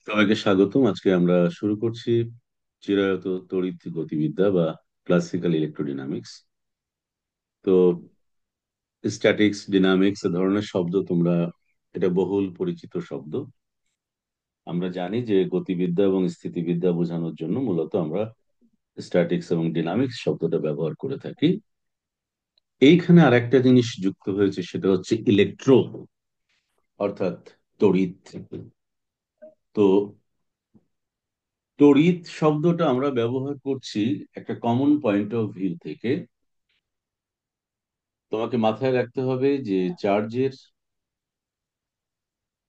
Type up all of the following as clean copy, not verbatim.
সবাইকে স্বাগতম। আজকে আমরা শুরু করছি চিরায়ত তড়িৎ গতিবিদ্যা বা ক্লাসিক্যাল ইলেকট্রোডিনামিক্স। তো স্ট্যাটিক্স, ডিনামিক্স এ ধরনের শব্দ এটা বহুল পরিচিত শব্দ। আমরা জানি যে গতিবিদ্যা এবং স্থিতিবিদ্যা বোঝানোর জন্য মূলত আমরা স্ট্যাটিক্স এবং ডিনামিক্স শব্দটা ব্যবহার করে থাকি। এইখানে আরেকটা জিনিস যুক্ত হয়েছে, সেটা হচ্ছে ইলেকট্রো, অর্থাৎ তড়িৎ। তো তড়িৎ শব্দটা আমরা ব্যবহার করছি একটা কমন পয়েন্ট অফ ভিউ থেকে। তোমাকে মাথায় রাখতে হবে যে চার্জের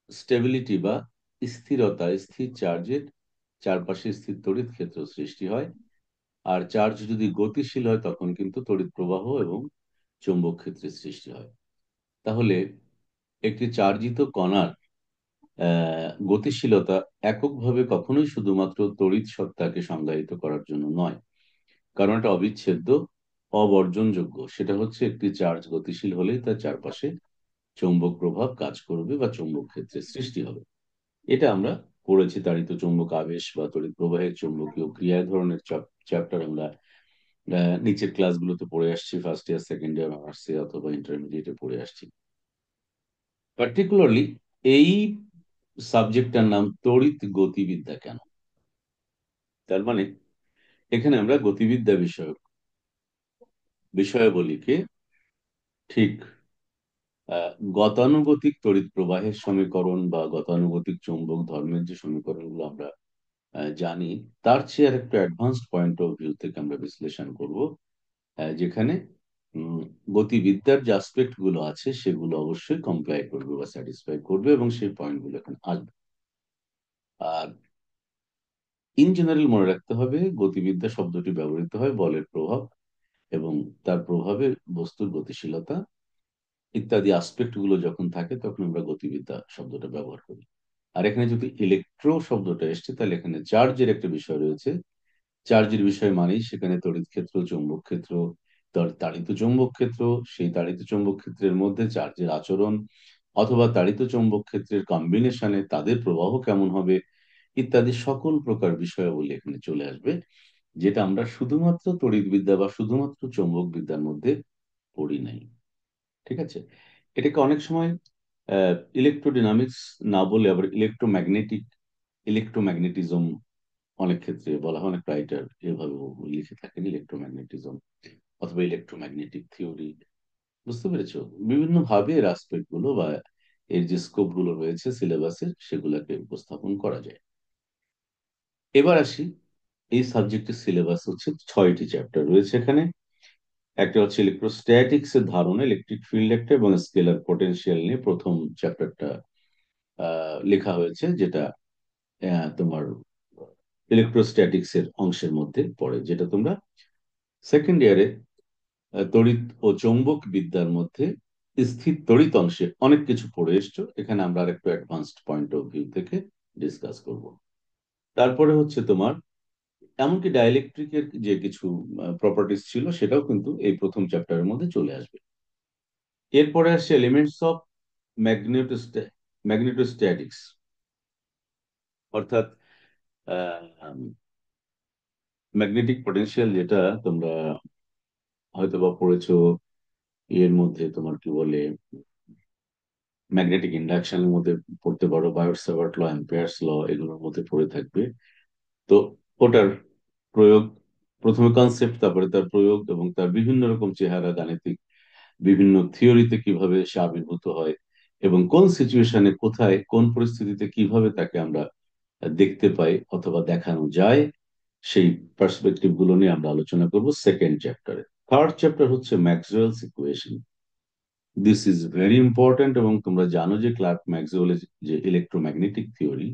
স্টেবিলিটি বা স্থিরতা, স্থির চার্জের চারপাশে স্থির তড়িৎ ক্ষেত্র সৃষ্টি হয়। আর চার্জ যদি গতিশীল হয় তখন কিন্তু তড়িৎ প্রবাহ এবং চৌম্বক ক্ষেত্রের সৃষ্টি হয়। তাহলে একটি চার্জিত কণার গতিশীলতা এককভাবে কখনোই শুধুমাত্র তড়িৎ সত্তাকে সংজ্ঞায়িত করার জন্য নয়, কারণ এটা অবিচ্ছেদ্য, অবর্জনযোগ্য। সেটা হচ্ছে একটি চার্জ গতিশীল হলেই তার চারপাশে চৌম্বক প্রভাব কাজ করবে বা চৌম্বক ক্ষেত্রের সৃষ্টি হবে। এটা আমরা পড়েছি তাড়িত চৌম্বক আবেশ বা তড়িৎ প্রবাহের চৌম্বকীয় ক্রিয়া ধরনের চ্যাপ্টার আমরা নিচের ক্লাসগুলোতে পড়ে আসছি, ফার্স্ট ইয়ার, সেকেন্ড ইয়ার, অনার্সে অথবা ইন্টারমিডিয়েটে পড়ে আসছি। পার্টিকুলারলি এই সাবজেক্টটার নাম তড়িৎ গতিবিদ্যা কেন? তার মানে এখানে আমরা গতিবিদ্যা বিষয়াবলীকে ঠিক গতানুগতিক তড়িৎ প্রবাহের সমীকরণ বা গতানুগতিক চৌম্বক ধর্মের যে সমীকরণগুলো আমরা জানি, তার চেয়ে আর একটা অ্যাডভান্সড পয়েন্ট অফ ভিউ থেকে আমরা বিশ্লেষণ করব, যেখানে উম, গতিবিদ্যার যে অ্যাসপেক্ট গুলো আছে সেগুলো অবশ্যই কমপ্লাই করবে বা স্যাটিসফাই করবে এবং সেই পয়েন্ট গুলো এখানে আসবে। আর ইন জেনারেল মনে রাখতে হবে, গতিবিদ্যা শব্দটি ব্যবহৃত হয় বলের প্রভাব এবং তার প্রভাবে বস্তুর গতিশীলতা ইত্যাদি অ্যাসপেক্ট গুলো যখন থাকে তখন আমরা গতিবিদ্যা শব্দটা ব্যবহার করি। আর এখানে যদি ইলেকট্রো শব্দটা এসছে, তাহলে এখানে চার্জের একটা বিষয় রয়েছে। চার্জের বিষয় মানেই সেখানে তড়িৎ ক্ষেত্র, চৌম্বক ক্ষেত্র, তাড়িত চৌম্বক ক্ষেত্র, সেই তাড়িত চৌম্বক ক্ষেত্রের মধ্যে চার্জের আচরণ অথবা তাড়িত চৌম্বক ক্ষেত্রের কম্বিনেশনে তাদের প্রবাহ কেমন হবে ইত্যাদি সকল প্রকার বিষয়াবলী এখানে চলে আসবে, যেটা আমরা শুধুমাত্র তড়িৎবিদ্যা বা শুধুমাত্র চৌম্বক বিদ্যার মধ্যে পড়ি নাই। ঠিক আছে? এটাকে অনেক সময় ইলেকট্রোডিনামিক্স না বলে আবার ইলেকট্রোম্যাগনেটিজম অনেক ক্ষেত্রে বলা হয়। অনেক রাইটার এভাবে লিখে থাকেন ইলেকট্রোম্যাগনেটিজম অথবা ইলেকট্রোম্যাগনেটিক থিওরি। বুঝতে পেরেছো? বিভিন্ন ভাবে এর আসপেক্ট গুলো বা এর যে স্কোপ গুলো রয়েছে সিলেবাসের, সেগুলোকে উপস্থাপন করা যায়। এবার আসি, এই সাবজেক্টের সিলেবাস হচ্ছে 6টি চ্যাপ্টার রয়েছে এখানে। একটা হচ্ছে ইলেকট্রোস্ট্যাটিক্স এর ধারণা, ইলেকট্রিক ফিল্ড একটা এবং স্কেলার পটেনশিয়াল নিয়ে প্রথম চ্যাপ্টারটা লেখা হয়েছে, যেটা তোমার ইলেকট্রোস্ট্যাটিক্স এর অংশের মধ্যে পড়ে, যেটা তোমরা সেকেন্ড ইয়ারে তড়িৎ ও চৌম্বক বিদ্যার মধ্যে স্থির তড়িৎ অংশে অনেক কিছু পড়ে এসছো। এখানে আমরা আর একটু অ্যাডভান্সড পয়েন্ট অফ ভিউ থেকে ডিসকাস করব। তারপরে হচ্ছে তোমার এমনকি ডাইইলেকট্রিকের যে কিছু প্রপার্টিস ছিল, সেটাও কিন্তু এই প্রথম চ্যাপ্টারের মধ্যে চলে আসবে। এরপরে আসছে এলিমেন্টস অফ ম্যাগনেটোস্ট্যাটিক্স, অর্থাৎ ম্যাগনেটিক পটেনশিয়াল, যেটা তোমরা হয়তো বা পড়েছো। এর মধ্যে তোমার কি বলে, ম্যাগনেটিক ইন্ডাকশনের মধ্যে পড়তে পারো, বায়োট স্যাভার্ট ল, অ্যাম্পিয়ার্স ল, এগুলোর মধ্যে পড়ে থাকবে। তো ওটার প্রয়োগ, প্রথমে কনসেপ্ট, তারপরে তার প্রয়োগ এবং তার বিভিন্ন রকম চেহারা, গাণিতিক বিভিন্ন থিওরিতে কিভাবে সে আবির্ভূত হয় এবং কোন সিচুয়েশনে, কোথায়, কোন পরিস্থিতিতে কিভাবে তাকে আমরা দেখতে পাই অথবা দেখানো যায়, সেই পার্সপেক্টিভ গুলো নিয়ে আমরা আলোচনা করব সেকেন্ড চ্যাপ্টারে। থার্ড চ্যাপ্টার হচ্ছে Maxwell's equation. This is very important এবং তোমরা জানো যে ক্লার্ক ম্যাক্সওয়েলের যে ইলেকট্রোম্যাগনেটিক থিওরি,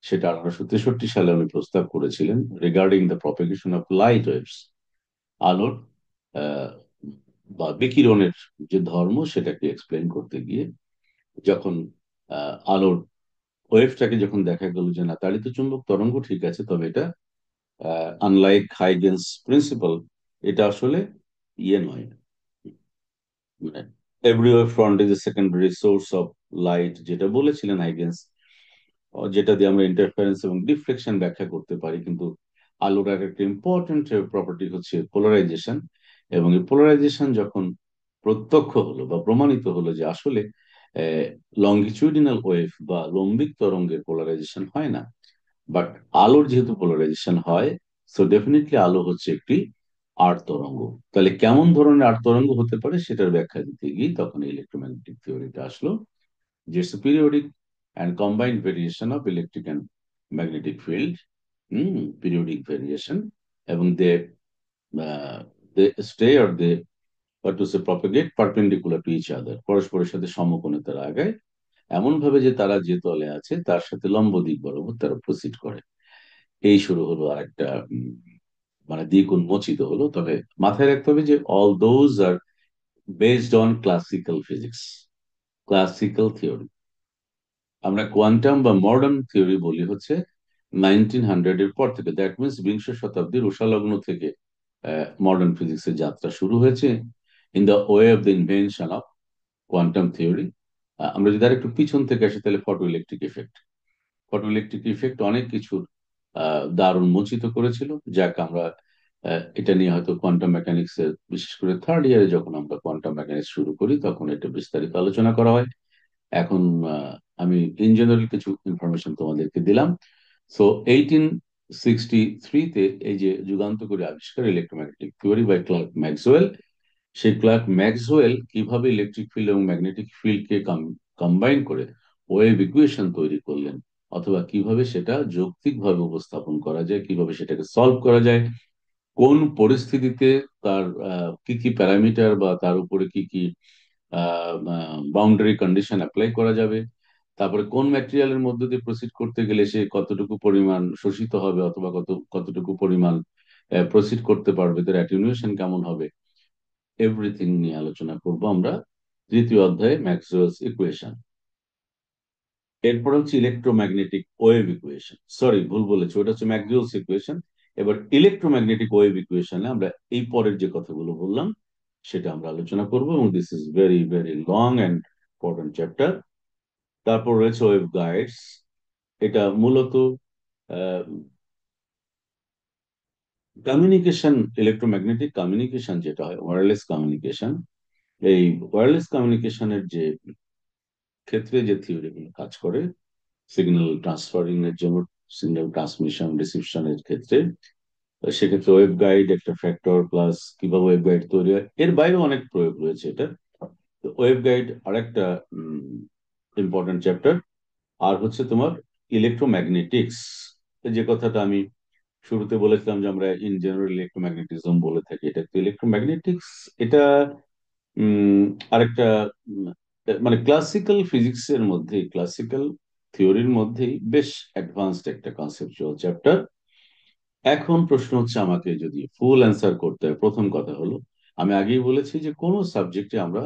সেটা 1863 সালে উনি প্রস্তাব করেছিলেন regarding the propagation of light waves, আলোর আহ, বা বিকিরণের যে ধর্ম সেটাকে এক্সপ্লেন করতে গিয়ে, যখন আলোর ওয়েভটাকে যখন দেখা গেল যে না, তাড়িত চুম্বক তরঙ্গ ঠিক আছে, তবে এটা আনলাইক হাইগেন্স প্রিন্সিপাল, এটা আসলে ইয়ে নয়, মানে every wave front is a secondary source of light, যেটা বলেছিলেন হাইগেন্স, যেটা দিয়ে আমরা ইন্টারফারেন্স এবং ডিফ্লেকশন ব্যাখ্যা করতে পারি। কিন্তু আলোর আর একটা ইম্পর্টেন্ট প্রপার্টি হচ্ছে পোলারাইজেশন। এবং এই পোলারাইজেশন যখন প্রত্যক্ষ হলো বা প্রমাণিত হলো যে আসলে লঙ্গিচুডিনাল ওয়েভ বা লম্বিক তরঙ্গের পোলারাইজেশন হয় না, বাট আলোর যেহেতু পোলারাইজেশন হয়, সো ডেফিনেটলি আলো হচ্ছে একটি আর্ট তরঙ্গ। তাহলে কেমন ধরনের আর্ট তরঙ্গ হতে পারে সেটার ব্যাখ্যা দিতে গিয়ে তখন ইলেকট্রোম্যাগনেটিক থিওরিটা আসলো, যে it's a periodic and combined variation of electric and magnetic field, periodic variation, এবং they stay or they what to say propagate perpendicular to each other, পরস্পরের সাথে সমকোণে তারা আগায়, এমন ভাবে যে তারা যে তলে আছে তার সাথে লম্ব দিক বরাবর তারা প্রসিড করে। এই শুরু হলো আরেকটা মানে দিক উন্মোচিত হলো। তবে মাথায় রাখতে হবে যে all those are based on classical physics, classical theory. আমরা কোয়ান্টাম বা মডার্ন থিওরি বলি হচ্ছে 1900 এর পর থেকে, দ্যাট মিনস বিংশ শতাব্দীর উষালগ্ন থেকে মডার্ন ফিজিক্সের যাত্রা শুরু হয়েছে in the way of the invention of quantum theory. আমরা যদি আর একটু পিছন থেকে আসি তাহলে photo electric effect, photo electric effect অনেক কিছুর দ্বার উন্মোচিত করেছিল, যাক আমরা এটা নিয়ে হয়তো কোয়ান্টাম মেকানিক্স এর বিশেষ করে থার্ড ইয়ারে যখন আমরা কোয়ান্টাম মেকানিক্স শুরু করি তখন এটা বিস্তারিত আলোচনা করা হয়। এখন আমি ইন জেনারেল কিছু ইনফরমেশন তোমাদেরকে দিলাম। সো 1863-তে এই যে যুগান্তকারী আবিষ্কার electromagnetic theory by Clerk Maxwell, সেই ক্লার্ক ম্যাক্সওয়েল কিভাবে ইলেকট্রিক ফিল্ড এবং ম্যাগনেটিক ফিল্ডকে কম্বাইন করে ওয়েভ ইকুয়েশন তৈরি করলেন, অথবা কিভাবে সেটা যৌক্তিকভাবে উপস্থাপন করা যায়, কিভাবে সেটাকে সলভ করা যায়, কোন পরিস্থিতিতে তার কি কি প্যারামিটার বা তার উপরে কি কি বাউন্ডারি কন্ডিশন অ্যাপ্লাই করা যাবে, তারপরে কোন ম্যাটেরিয়ালের মধ্যে দিয়ে প্রসিড করতে গেলে সে কতটুকু পরিমাণ শোষিত হবে অথবা কতটুকু পরিমাণ প্রসিড করতে পারবে, তার অ্যাটিনুয়েশন কেমন হবে, এভরিথিং নিয়ে আলোচনা করব আমরা তৃতীয় অধ্যায়ে ম্যাক্সওয়েলস ইকুয়েশন। এরপর হচ্ছে ইলেকট্রোম্যাগনেটিক ওয়েভ ইকুয়েশন, সরি ভুল বলেছি, ওটা হচ্ছে ম্যাক্সওয়েলস ইকুয়েশন। এবার ইলেকট্রোম্যাগনেটিক ওয়েভ ইকুয়েশনে আমরা এই পরের যে কথাগুলো বললাম সেটা আমরা আলোচনা করব, এবং this is very very long and important chapter. তারপর রয়েছে ওয়েভ গাইডস। এটা মূলত কমিউনিকেশন, ইলেকট্রোম্যাগনেটিক কমিউনিকেশন যেটা হয় ওয়্যারলেস কমিউনিকেশন, এই ওয়্যারলেস কমিউনিকেশনের যে ক্ষেত্রে যে থিওরিগুলো কাজ করে সিগন্যাল ট্রান্সফারিং এর জন্য, সিগন্যাল ট্রান্সমিশন রিসিপশনের ক্ষেত্রে, সেক্ষেত্রে ওয়েভ গাইড একটা ফ্যাক্টর, প্লাস কিভাবে ওয়েভ গাইড তৈরি হয়, এর বাইরেও অনেক প্রয়োগ রয়েছে এটা। ওয়েভ গাইড আরেকটা ইম্পর্টেন্ট চ্যাপ্টার। আর হচ্ছে তোমার ইলেকট্রোম্যাগনেটিক্স, যে কথাটা আমি শুরুতে বলেছিলাম যে আমরা ইন জেনারেল ইলেকট্রোম্যাগনেটিজম বলে থাকি, এটা তো ইলেকট্রোম্যাগনেটিক্স। এটা উম, আরেকটা মানে ক্লাসিক্যাল ফিজিক্স এর মধ্যে, ক্লাসিক্যাল থিওরির মধ্যেই বেশ অ্যাডভান্সড একটা কনসেপচুয়াল চ্যাপ্টার। এখন প্রশ্ন হচ্ছে আমাকে যদি ফুল অ্যান্সার করতে হয়, প্রথম কথা হলো আমি আগেই বলেছি যে কোনো সাবজেক্টে আমরা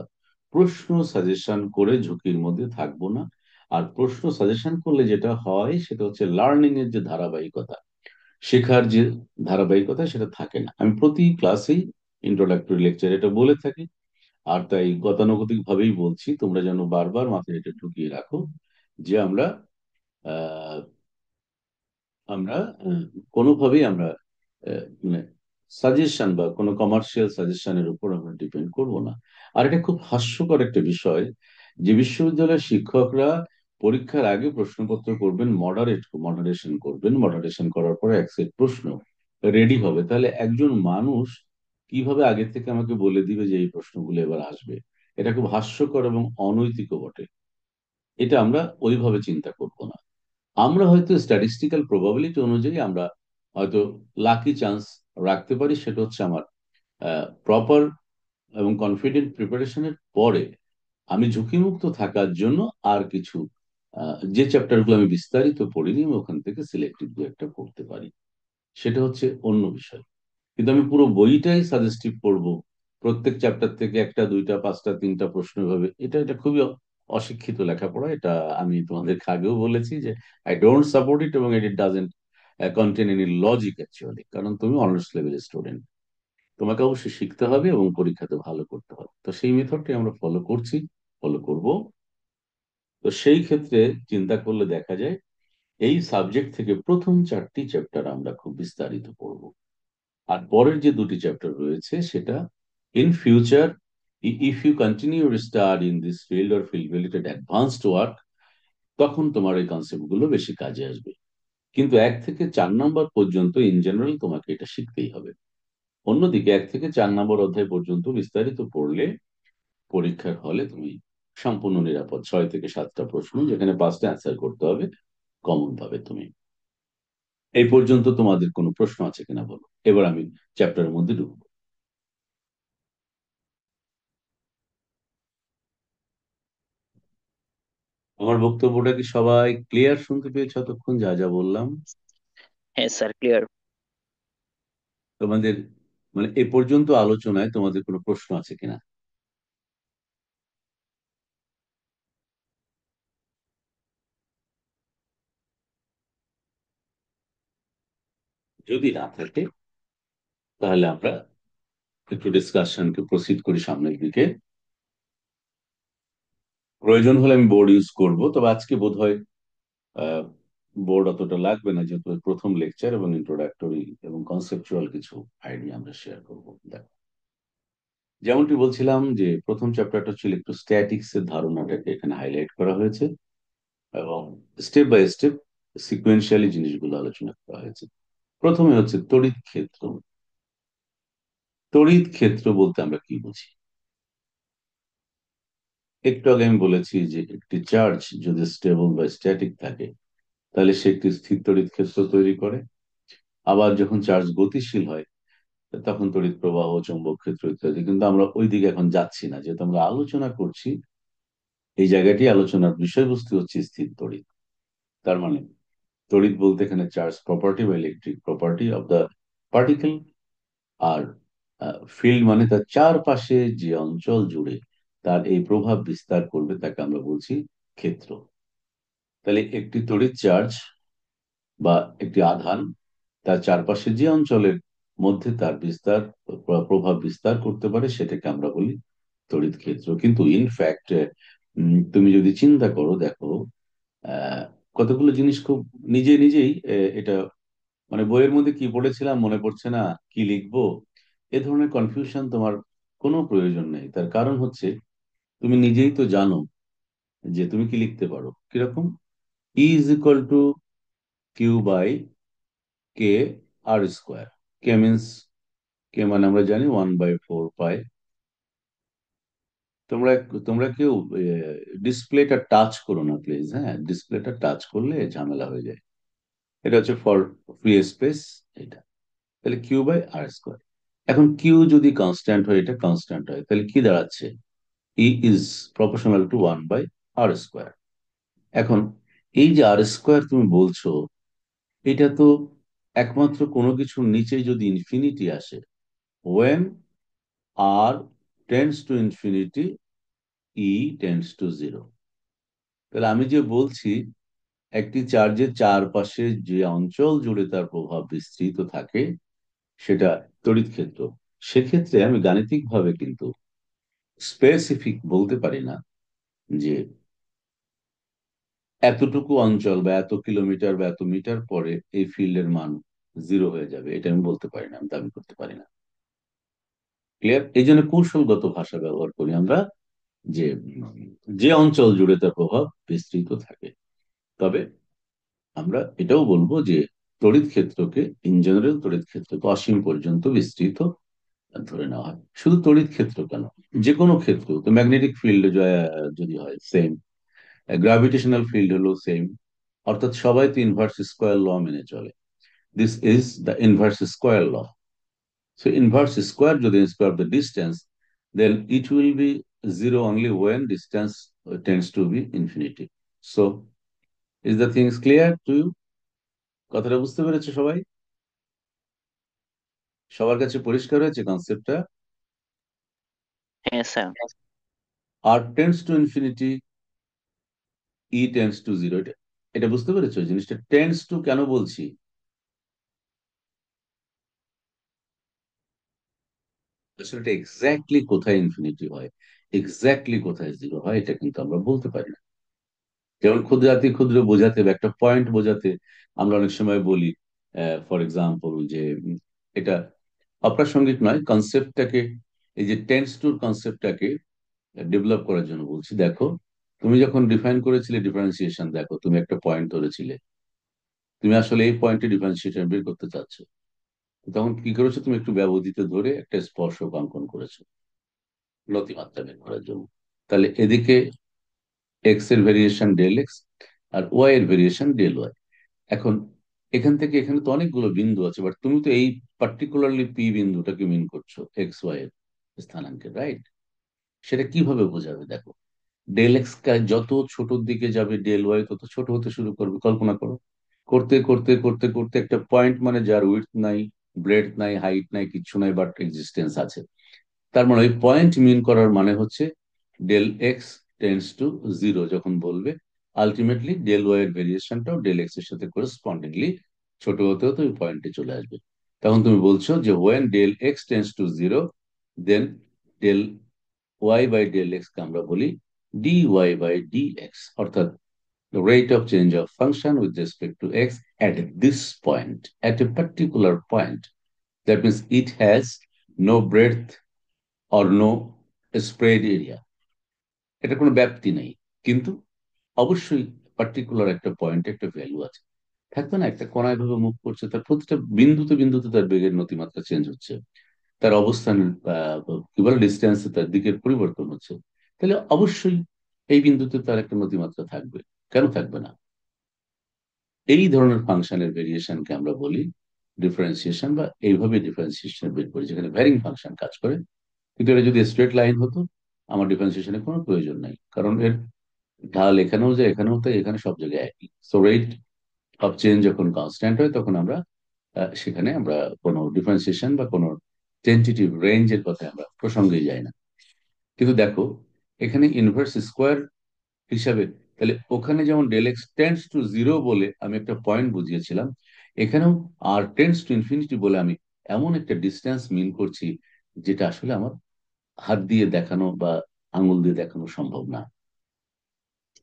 প্রশ্ন সাজেশন করে ঝুঁকির মধ্যে থাকবো না। আর প্রশ্ন সাজেশন করলে যেটা হয় সেটা হচ্ছে লার্নিং এর যে ধারাবাহিকতা, শেখার যে ধারাবাহিকতা সেটা থাকে না। আমি প্রতি ক্লাসেই ইন্ট্রোডাক্টরি লেকচার এটা বলে থাকি, আর তাই গতানুগতিক ভাবেই বলছি, তোমরা যেন বারবার মাথায় এটা ঢুকিয়ে রাখো যে আমরা আহ, আমরা কোনোভাবেই আমরা মানে সাজেশন বা কোনো কমার্শিয়াল সাজেশনের উপর আমরা ডিপেন্ড করব না। আর এটা খুব হাস্যকর একটা বিষয় যে বিশ্ববিদ্যালয়ের শিক্ষকরা পরীক্ষার আগে প্রশ্নপত্র করবেন, মডারেশন করবেন, মডারেশন করার পরে এক সেট প্রশ্ন রেডি হবে। তাহলে একজন মানুষ কিভাবে আগে থেকে আমাকে বলে দিবে যে এই প্রশ্নগুলো এবার আসবে? এটা খুব হাস্যকর এবং অনৈতিকও বটে। এটা আমরা ওইভাবে চিন্তা করব না। আমরা হয়তো স্ট্যাটিস্টিক্যাল প্রবাবিলিটি অনুযায়ী আমরা হয়তো লাকি চান্স রাখতে পারি, সেটা হচ্ছে আমার প্রপার এবং কনফিডেন্ট প্রিপারেশনের পরে আমি ঝুঁকিমুক্ত থাকার জন্য আর কিছু যে চ্যাপ্টারগুলো আমি বিস্তারিত পড়িনি আমি ওখান থেকে সিলেক্টিভ দু একটা পড়তে পারি, সেটা হচ্ছে অন্য বিষয়। কিন্তু আমি পুরো বইটাই সাজেস্টিভ পড়বো, প্রত্যেক চ্যাপ্টার থেকে একটা দুইটা পাঁচটা তিনটা প্রশ্ন ভাবে, এটা এটা খুবই অশিক্ষিত লেখাপড়া। এটা আমি তোমাদেরকে আগেও বলেছি যে আই ডোন্ট সাপোর্ট ইট, এবং it doesn't contain any logic actually. কারণ তুমি অনার্স লেভেলের স্টুডেন্ট, তোমাকে অবশ্যই শিখতে হবে এবং পরীক্ষাতে ভালো করতে হবে। তো সেই মেথডটাই আমরা ফলো করছি, ফলো করব। তো সেই ক্ষেত্রে চিন্তা করলে দেখা যায় এই সাবজেক্ট থেকে প্রথম 4টি চ্যাপ্টার আমরা খুব বিস্তারিত পড়ব। আর পরের যে দুটি চ্যাপ্টার রয়েছে সেটা in future, if you continue study in this field or field related advanced work, তখন তোমার এই কনসেপ্ট গুলো বেশি কাজে আসবে। কিন্তু 1 থেকে 4 নম্বর পর্যন্ত ইন জেনারেল তোমাকে এটা শিখতেই হবে। অন্যদিকে 1 থেকে 4 নম্বর অধ্যায় পর্যন্ত বিস্তারিত পড়লে পরীক্ষার হলে তুমি সম্পূর্ণ নিরাপদ। 6 থেকে 7টা প্রশ্ন, যেখানে 5টা অ্যান্সার করতে হবে কমন পাবে তুমি। এই পর্যন্ত তোমাদের কোনো প্রশ্ন আছে কিনা বলো, এবার আমি চ্যাপ্টারের মধ্যে ঢুকবো। আমার বক্তব্যটা কি সবাই ক্লিয়ার শুনতে পেয়েছো এতক্ষণ যা যা বললাম? হ্যাঁ স্যার, ক্লিয়ার। তোমাদের মানে এ পর্যন্ত আলোচনায় তোমাদের কোনো প্রশ্ন আছে কিনা? যদি না থাকে তাহলে আমরা একটু ডিসকাশনকে প্রসিড করি সামনের দিকে। প্রয়োজন হলে আমি বোর্ড ইউজ করব, তবে আজকে বোধহয় বোর্ড অতটা লাগবে না, যেহেতু প্রথম লেকচার এবং ইন্ট্রোডাক্টরি এবং কনসেপচুয়াল কিছু আইডিয়া আমরা শেয়ার করবো। দেখো, যেমনটি বলছিলাম যে প্রথম চ্যাপ্টারটা ছিল একটু স্ট্যাটিক্স এর ধারণাটাকে এখানে হাইলাইট করা হয়েছে, এবং স্টেপ বাই স্টেপ সিকোয়েন্সিয়ালি জিনিসগুলো আলোচনা করা হয়েছে। প্রথমে হচ্ছে তড়িৎ ক্ষেত্র। তড়িৎ ক্ষেত্র বলতে আমরা কি বুঝি? একটু আগে আমি বলেছি যে একটি চার্জ যদি স্টেবল বা স্ট্যাটিক থাকে তাহলে সে একটি স্থির তড়িৎ ক্ষেত্র তৈরি করে। আবার যখন চার্জ গতিশীল হয় তখন তড়িৎ প্রবাহ, চৌম্বক ক্ষেত্র ইত্যাদি। কিন্তু আমরা ওই দিকে এখন যাচ্ছি না, যেহেতু আমরা আলোচনা করছি, এই জায়গাটি আলোচনার বিষয়বস্তু হচ্ছে স্থির তড়িৎ। তার মানে তড়িৎ বলতে এখানে চার্জ প্রপার্টি বা electric property of the particle. আর ফিল্ড মানে তার চারপাশে যে অঞ্চল জুড়ে তার এই প্রভাব বিস্তার করবে তাকে আমরা বলছি ক্ষেত্র। তাহলে একটি তড়িৎ চার্জ বা একটি আধান তার চারপাশে যে অঞ্চলের মধ্যে তার বিস্তার, প্রভাব বিস্তার করতে পারে সেটাকে আমরা বলি তড়িৎ ক্ষেত্র। কিন্তু ইনফ্যাক্ট তুমি যদি চিন্তা করো, দেখো আহ, কতগুলো জিনিস খুব নিজে নিজেই এটা মানে বইয়ের মধ্যে কি পড়েছিলাম মনে পড়ছে না, কি লিখবো, এ ধরনের কনফিউশন তোমার কোনো প্রয়োজন নেই। তার কারণ হচ্ছে তুমি নিজেই তো জানো যে তুমি কি লিখতে পারো কিরকম। E is equal to q by k r square. K means, k মানে আমরা জানি 1/4 পাই। তোমরা তোমরা কেউ ডিসপ্লেটা টাচ করো না প্লিজ, হ্যাঁ, ডিসপ্লেটা টাচ করলে ঝামেলা হয়ে যায়। এটা হচ্ছে ফর ফ্রি স্পেস এটা। তাহলে কিউ বাই আর স্কোয়ার। এখন কিউ যদি কনস্ট্যান্ট হয়, এটা কনস্ট্যান্ট হয়, তাহলে কি দাঁড়াচ্ছে? E is proportional to 1/r square. এখন এই যে আর স্কোয়ার তুমি বলছো, এটা তো একমাত্র কোনো কিছুর নিচে যদি ইনফিনিটি আসে, when R tends to infinity, E tends to zero. তাহলে আমি যে বলছি একটি চার্জের চারপাশে যে অঞ্চল জুড়ে তার প্রভাব বিস্তৃত থাকে সেটা তড়িৎ ক্ষেত্র। সেক্ষেত্রে আমি গাণিতিকভাবে কিন্তু স্পেসিফিক বলতে পারি না যে এতটুকু অঞ্চল বা এত কিলোমিটার বা এত মিটার পরে এই ফিল্ডের মান জিরো হয়ে যাবে, এটা আমি বলতে পারি না, আমি দাবি করতে পারি না। ক্লিয়ার? এই জন্য কৌশলগত ভাষা ব্যবহার করি আমরা, যে যে অঞ্চল জুড়ে তার প্রভাব বিস্তৃত থাকে। তবে আমরা এটাও বলবো যে তড়িৎ ক্ষেত্রকে ইন জেনারেল তড়িৎ ক্ষেত্রকে অসীম পর্যন্ত বিস্তৃত ধরে নেওয়া হয়। শুধু তড়িৎ ক্ষেত্র কেন, যে কোনো ক্ষেত্র তো, ম্যাগনেটিক ফিল্ড যদি হয় সেম, গ্রাভিটেশনাল ফিল্ড হলো সেম। অর্থাৎ সবাই তো ইনভার্স স্কোয়ার ল মেনে চলে। This is the inverse square law. So inverse square যদি square of the distance, then it will be zero only when distance tends to be infinity. So is the things clear to you? কথাটা বুঝতে পেরেছো সবাই? সবার কাছে পরিষ্কার হয়েছে কনসেপ্টটা? হ্যাঁ sir. R tends to infinity, E tends to zero, এটা এটা বুঝতে পেরেছো? জিনিসটা টেন্ডস টু কেন বলছি? আসলে এটা এক্স্যাক্টলি কোথায় ইনফিনিটি হয়, এক্স্যাক্টলি কোথায় জিরো হয়, এটা কিন্তু আমরা বলতে পারি না। যেমন ক্ষুদ্রাতি ক্ষুদ্র বোঝাতে বা একটা পয়েন্ট বোঝাতে আমরা অনেক সময় বলি, ফর এক্সাম্পল, যে এটা অপ্রাসঙ্গিক নয়, কনসেপ্টটাকে, এই যে টেন্স টুর কনসেপ্টটাকে ডেভেলপ করার জন্য বলছি। দেখো, তুমি যখন ডিফাইন করেছিলে ডিফারেন্সিয়েশন, দেখো তুমি একটা পয়েন্ট ধরেছিলে, তুমি আসলে এই পয়েন্টে ডিফারেন্সিয়েশন বের করতে চাচ্ছ, তখন কি করেছো, তুমি একটু ব্যবধিত ধরে একটা স্পর্শক অঙ্কন করেছো নতিমাত্রা বের করার জন্য। তাহলে এদিকে এক্স এর ভেরিয়েশন ডেল এক্স, আর ওয়াই এর ভেরিয়েশন ডেল ওয়াই। এখন এখান থেকে এখানে তো অনেকগুলো বিন্দু আছে, বাট তুমি তো এই পার্টিকুলারলি পি বিন্দুটাকে মিন করছো এক্স ওয়াই এর স্থানাঙ্কে, রাইট? সেটা কিভাবে বোঝাবে? দেখো, ডেল এক্স যত ছোটর দিকে যাবে ডেল ওয়াই তত ছোট হতে শুরু করবে। কল্পনা করো, করতে করতে করতে করতে একটা পয়েন্ট, মানে যার উইডথ নাই, ব্রেডথ নাই, হাইট নাই, কিচ্ছু নাই, বাট এক্সিস্টেন্স আছে। তার মানে ওই পয়েন্ট মিন করার মানে হচ্ছে del x tends to zero যখন বলবে, আলটিমেটলি ডেল ওয়াই এর ভেরিয়েশনটাও ডেল এক্স এর সাথে করেসপন্ডিংলি ছোট হতে হতে ওই পয়েন্টে চলে আসবে। তখন তুমি বলছো যে when del x tends to zero, then del y by del x কে আমরা বলি d y by d x, অর্থাৎ the rate of change of function with respect to x at this point, at a particular point. That means it has no breadth or no spread area. এটা কোনো ব্যাপ্তি নেই, কিন্তু অবশ্যই particular একটা পয়েন্টে একটা ভ্যালু আছে। থাকবে না, একটা কণা এভাবে মুভ করছে, তার প্রতিটা বিন্দুতে বিন্দুতে তার বেগের নতিমাত্রা চেঞ্জ হচ্ছে, তার অবস্থান, কি বলে, ডিস্টেন্সে তার দিকের পরিবর্তন হচ্ছে। তাহলে অবশ্যই এই বিন্দুতে তার একটা নতিমাত্রা থাকবে, কেন থাকবে না? এই ধরনের ফাংশনের ভেরিয়েশনকে আমরা বলি ডিফারেন্সিয়েশন, বা এইভাবে ডিফারেন্সিয়েশন বের করি যেখানে ভ্যারিং ফাংশন কাজ করে। কিন্তু এটা যদি স্ট্রেট লাইন হতো, আমার ডিফারেন্সিয়েশনের কোনো প্রয়োজন নাই, কারণ এর ঢাল এখানেও যায় এখানেও তাই, এখানে সব জায়গায় একই। সো রেট অফ চেঞ্জ যখন কনস্ট্যান্ট হয় তখন আমরা সেখানে আমরা কোনো ডিফারেন্সিয়েশন বা কোনো টেন্টেটিভ রেঞ্জের কথা আমরা প্রসঙ্গে যাই না। কিন্তু দেখো, এখানে ইনভার্স স্কোয়ার হিসাবে, তাহলে ওখানে যেমন del x tends to zero বলে আমি একটা পয়েন্ট বুঝিয়েছিলাম, এখানেও আর টেন্স টু ইনফিনিটি বলে আমি এমন একটা ডিস্টেন্স মিন করছি যেটা আসলে আমার হাত দিয়ে দেখানো বা আঙুল দিয়ে দেখানো সম্ভব না,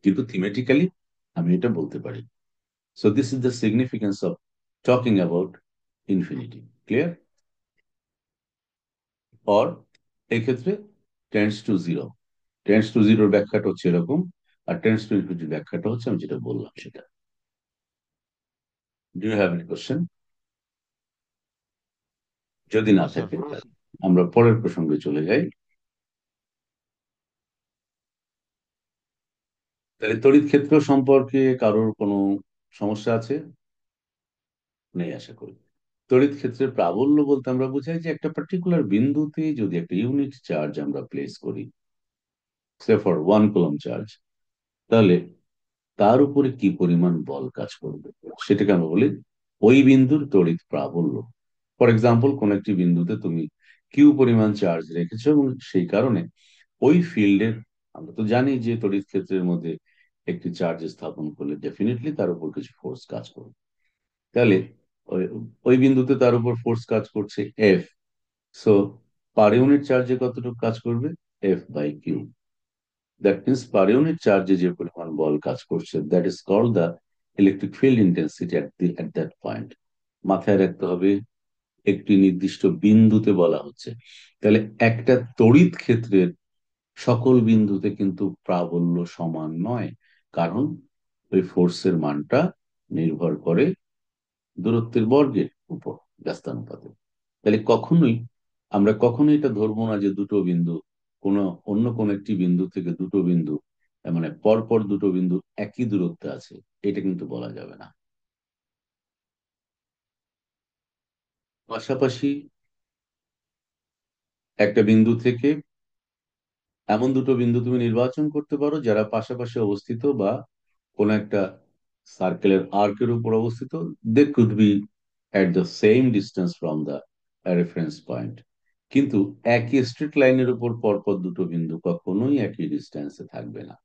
কিন্তু থিমেটিক্যালি আমি এটা বলতে পারি। So this is the significance of talking about infinity. Clear? Or এই ক্ষেত্রে tense to zero, tends to জিরোর ব্যাখ্যাটা হচ্ছে এরকম, আর টেন্স টু ইনফিনিটির ব্যাখ্যাটা হচ্ছে আমি যেটা বললাম সেটা। Do you have any question? যদি না না স্যার। থাকে তাহলে আমরা পরের প্রসঙ্গে চলে যাই। তাহলে তড়িৎ ক্ষেত্র সম্পর্কে কারোর কোনো সমস্যা আছে? নেই আশা করি। তড়িৎ ক্ষেত্রের প্রাবল্য বলতে আমরা বুঝাই যে একটা পার্টিকুলার বিন্দুতে যদি একটা ইউনিট চার্জ আমরা প্লেস করি, সে ফর 1 কুলম্ব চার্জ, তাহলে তার উপরে কি পরিমাণ বল কাজ করবে সেটাকে আমরা বলি ওই বিন্দুর তড়িৎ প্রাবল্য। ফর এক্সাম্পল, কোন একটি বিন্দুতে তুমি কিউ পরিমাণ চার্জ রেখেছো, এবং সেই কারণে ওই ফিল্ডের, আমরা তো জানি যে তড়িৎ ক্ষেত্রের মধ্যে একটি চার্জ স্থাপন করলে ডেফিনেটলি তার উপর কিছু ফোর্স কাজ করবে। তাহলে ওই ওই বিন্দুতে তার উপর ফোর্স কাজ করছে এফ। সো পার ইউনিট চার্জে কতটুকু কাজ করবে? F by Q. That means per unit চার্জে যে পরিমাণ বল কাজ করছে, that is called the electric field intensity at that point. মাথায় রাখতে হবে, একটি নির্দিষ্ট বিন্দুতে বলা হচ্ছে। তাহলে একটা তড়িৎ ক্ষেত্রের সকল বিন্দুতে কিন্তু প্রাবল্য সমান নয়, কারণ ওই ফোর্সের মানটা নির্ভর করে দূরত্বের বর্গের উপর, ব্যস্তানুপাতে। তাহলে আমরা কখনোই এটা ধরবো না যে দুটো বিন্দু, কোনো অন্য কোন একটি বিন্দু থেকে দুটো বিন্দু, মানে পরপর দুটো বিন্দু একই দূরত্বে আছে, এটা কিন্তু বলা যাবে না। পাশাপাশি একটা বিন্দু থেকে এমন দুটো বিন্দু তুমি নির্বাচন করতে পারো যারা পাশাপাশি অবস্থিত, বা কোন একটা সার্কেলের আর্কের উপর অবস্থিত। They could be at the same distance from the reference point. কিন্তু একই স্ট্রেট লাইনের উপর পরপর দুটো বিন্দু কখনোই একই ডিস্টেন্সে থাকবে না।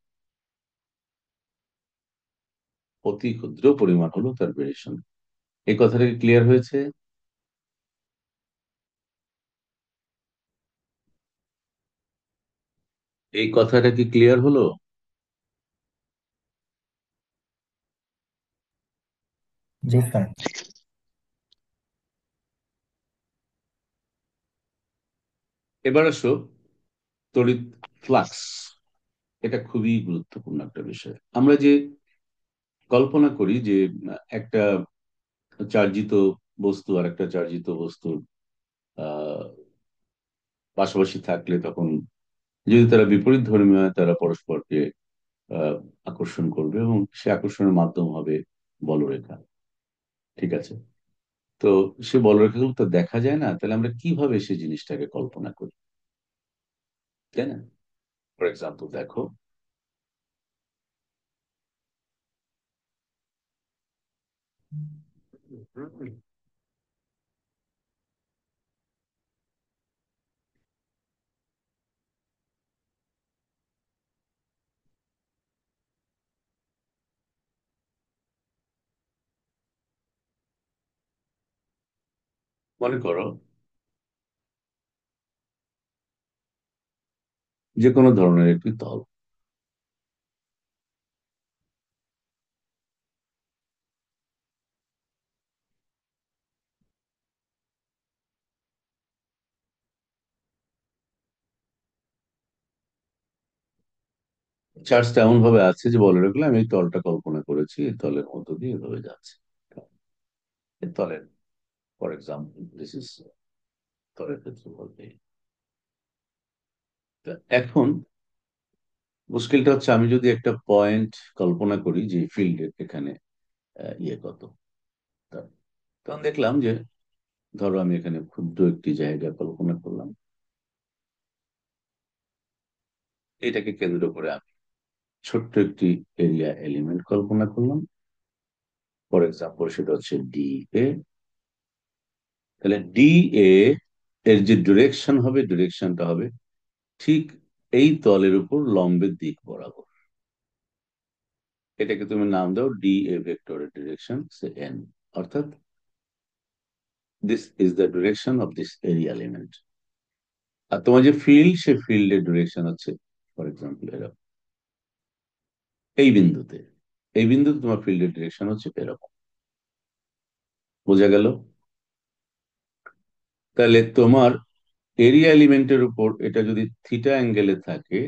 অতি ক্ষুদ্র পরিমাণ হলো তার ভেরিয়েশন। এই কথাটা কি ক্লিয়ার হয়েছে? এই কথাটা কি ক্লিয়ার হলো? জি স্যার। এবার আসো তড়িৎ ফ্লাক্স। এটা খুবই গুরুত্বপূর্ণ একটা বিষয়। আমরা যে কল্পনা করি যে একটা চার্জিত বস্তু আর একটা চার্জিত বস্তু আহ পাশাপাশি থাকলে তখন যদি তারা বিপরীত ধর্মী হয় তারা পরস্পরকে আহ আকর্ষণ করবে এবং সে আকর্ষণের মাধ্যম হবে বলরেখা। ঠিক আছে? তো সে বলরেখাগুলো তো দেখা যায় না, তাহলে আমরা কিভাবে সেই জিনিসটাকে কল্পনা করি, তাই না? ফর এক্সাম্পল দেখো, মনে করো যে কোনো ধরনের একটি তল, চার্জটা এমন ভাবে আছে যে বলরেখাগুলো, আমি এই তলটা কল্পনা করেছি, এই তলের মধ্য দিয়ে এভাবে যাচ্ছে। এই তলের, ফর এক্সাম্পল দিস ইজ তলের ক্ষেত্রে বলতে। তা এখন মুশকিলটা হচ্ছে আমি যদি একটা পয়েন্ট কল্পনা করি যে ফিল্ডের এখানে ইয়ে কত, তা- তখন দেখলাম যে ধরো আমি এখানে ক্ষুদ্র একটি জায়গা কল্পনা করলাম, এটাকে কেন্দ্র করে আমি ছোট্ট একটি এরিয়া এলিমেন্ট কল্পনা করলাম। ফর এক্সাম্পল সেটা হচ্ছে ডি এ। তাহলে ডি এ এর যে ডিরেকশন হবে, ডিরেকশনটা হবে ঠিক এই তলের উপর লম্বের দিক বরাবর। এটাকে তুমি নাম দাও ডি এ ভেক্টরের ডিরেকশন সে এন, অর্থাৎ this is the direction of this area element. আর তোমার যে ফিল্ড, সে ফিল্ডের ডিরেকশন হচ্ছে ফর এক্সাম্পল এরকম, এই বিন্দুতে, এই বিন্দুতে তোমার ফিল্ডের ডিরেকশন হচ্ছে এরকম। বোঝা গেল? তাহলে তোমার এরিয়া এলিমেন্টের উপর এটা যদি থিটা অ্যাঙ্গেলে থাকে,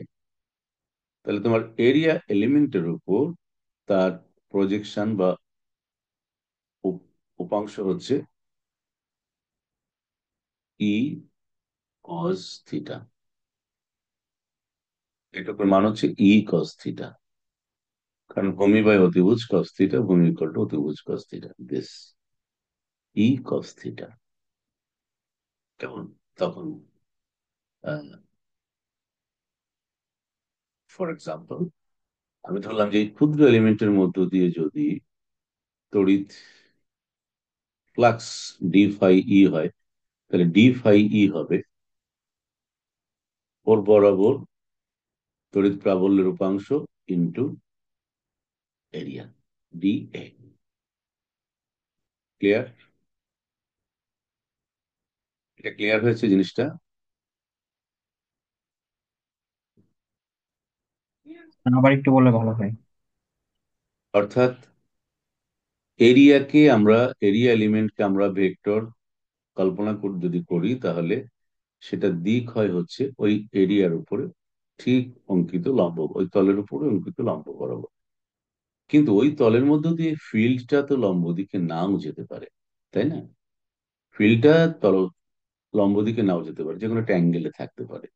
তাহলে তোমার এরিয়া এলিমেন্টের উপর তার প্রজেকশন বা উপাংশ হচ্ছে ই কস থিটা। এটুকুর মান হচ্ছে ই কস থিটা, কারণ ভূমি বাই অতিভুজ কস থিটা, ভূমি ইকুয়াল টু অতিভুজ cos theta, this E cos theta. কেমন? তখন ফর এক্সাম্পল আমি ধরলাম যে এই ক্ষুদ্র এলিমেন্টের মধ্য দিয়ে যদি তড়িৎ ফ্লাক্স ডি ফাই ই হয়, তাহলে ডি ফাই ই হবে ওর বরাবর তড়িৎ প্রাবল্যের উপাংশ into area D A. Clear? এটা ক্লিয়ার হয়েছে জিনিসটা? আবার একটু বললে ভালো হয়। অর্থাৎ এরিয়াকে আমরা, এরিয়া এলিমেন্টকে আমরা ভেক্টর কল্পনা যদি করি, তাহলে সেটা দিক হয় হচ্ছে ওই এরিয়ার উপরে ঠিক অঙ্কিত লম্ব, ওই তলের উপরে অঙ্কিত লম্ব বরাবর। কিন্তু ওই তলের মধ্য দিয়ে ফিল্ডটা তো লম্ব দিকে নাও যেতে পারে, তাই না? ফিল্ডটা তল লম্ব দিকে নাও যেতে পারে, যে কোনো একটা অ্যাঙ্গেলে থাকতে পারে।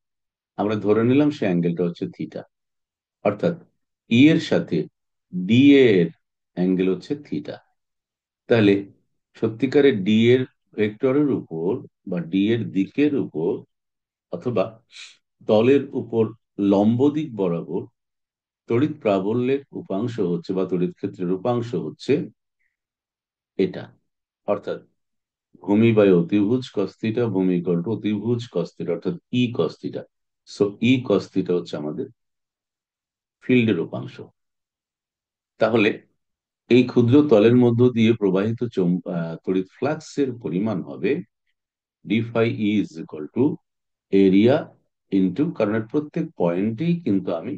আমরা ধরে নিলাম সে অ্যাঙ্গেলটা হচ্ছে থিটা, অর্থাৎ ই এর সাথে ডি এর অ্যাঙ্গেল হচ্ছে থিটা। তাহলে সত্যিকারের ডি এর ভেক্টরের উপর বা ডি এর দিকের উপর অথবা তলের উপর লম্ব দিক বরাবর তড়িৎ প্রাবল্যের উপাংশ হচ্ছে বা তড়িৎ ক্ষেত্রের উপাংশ হচ্ছে এটা, অর্থাৎ ভূমি বাই অতিভুজ কস থিটা, ভূমি ইকুয়াল টু অতিভুজ কস থিটা, অর্থাৎ ই কস থিটা। সো ই কস থিটা হচ্ছে আমাদের ফিল্ডের উপাংশ। তাহলে এই ক্ষুদ্র তলের মধ্য দিয়ে প্রবাহিত তড়িৎ ফ্লাক্সের পরিমাণ হবে D phi E is equal to area into, কারণ এর প্রত্যেক পয়েন্টেই কিন্তু আমি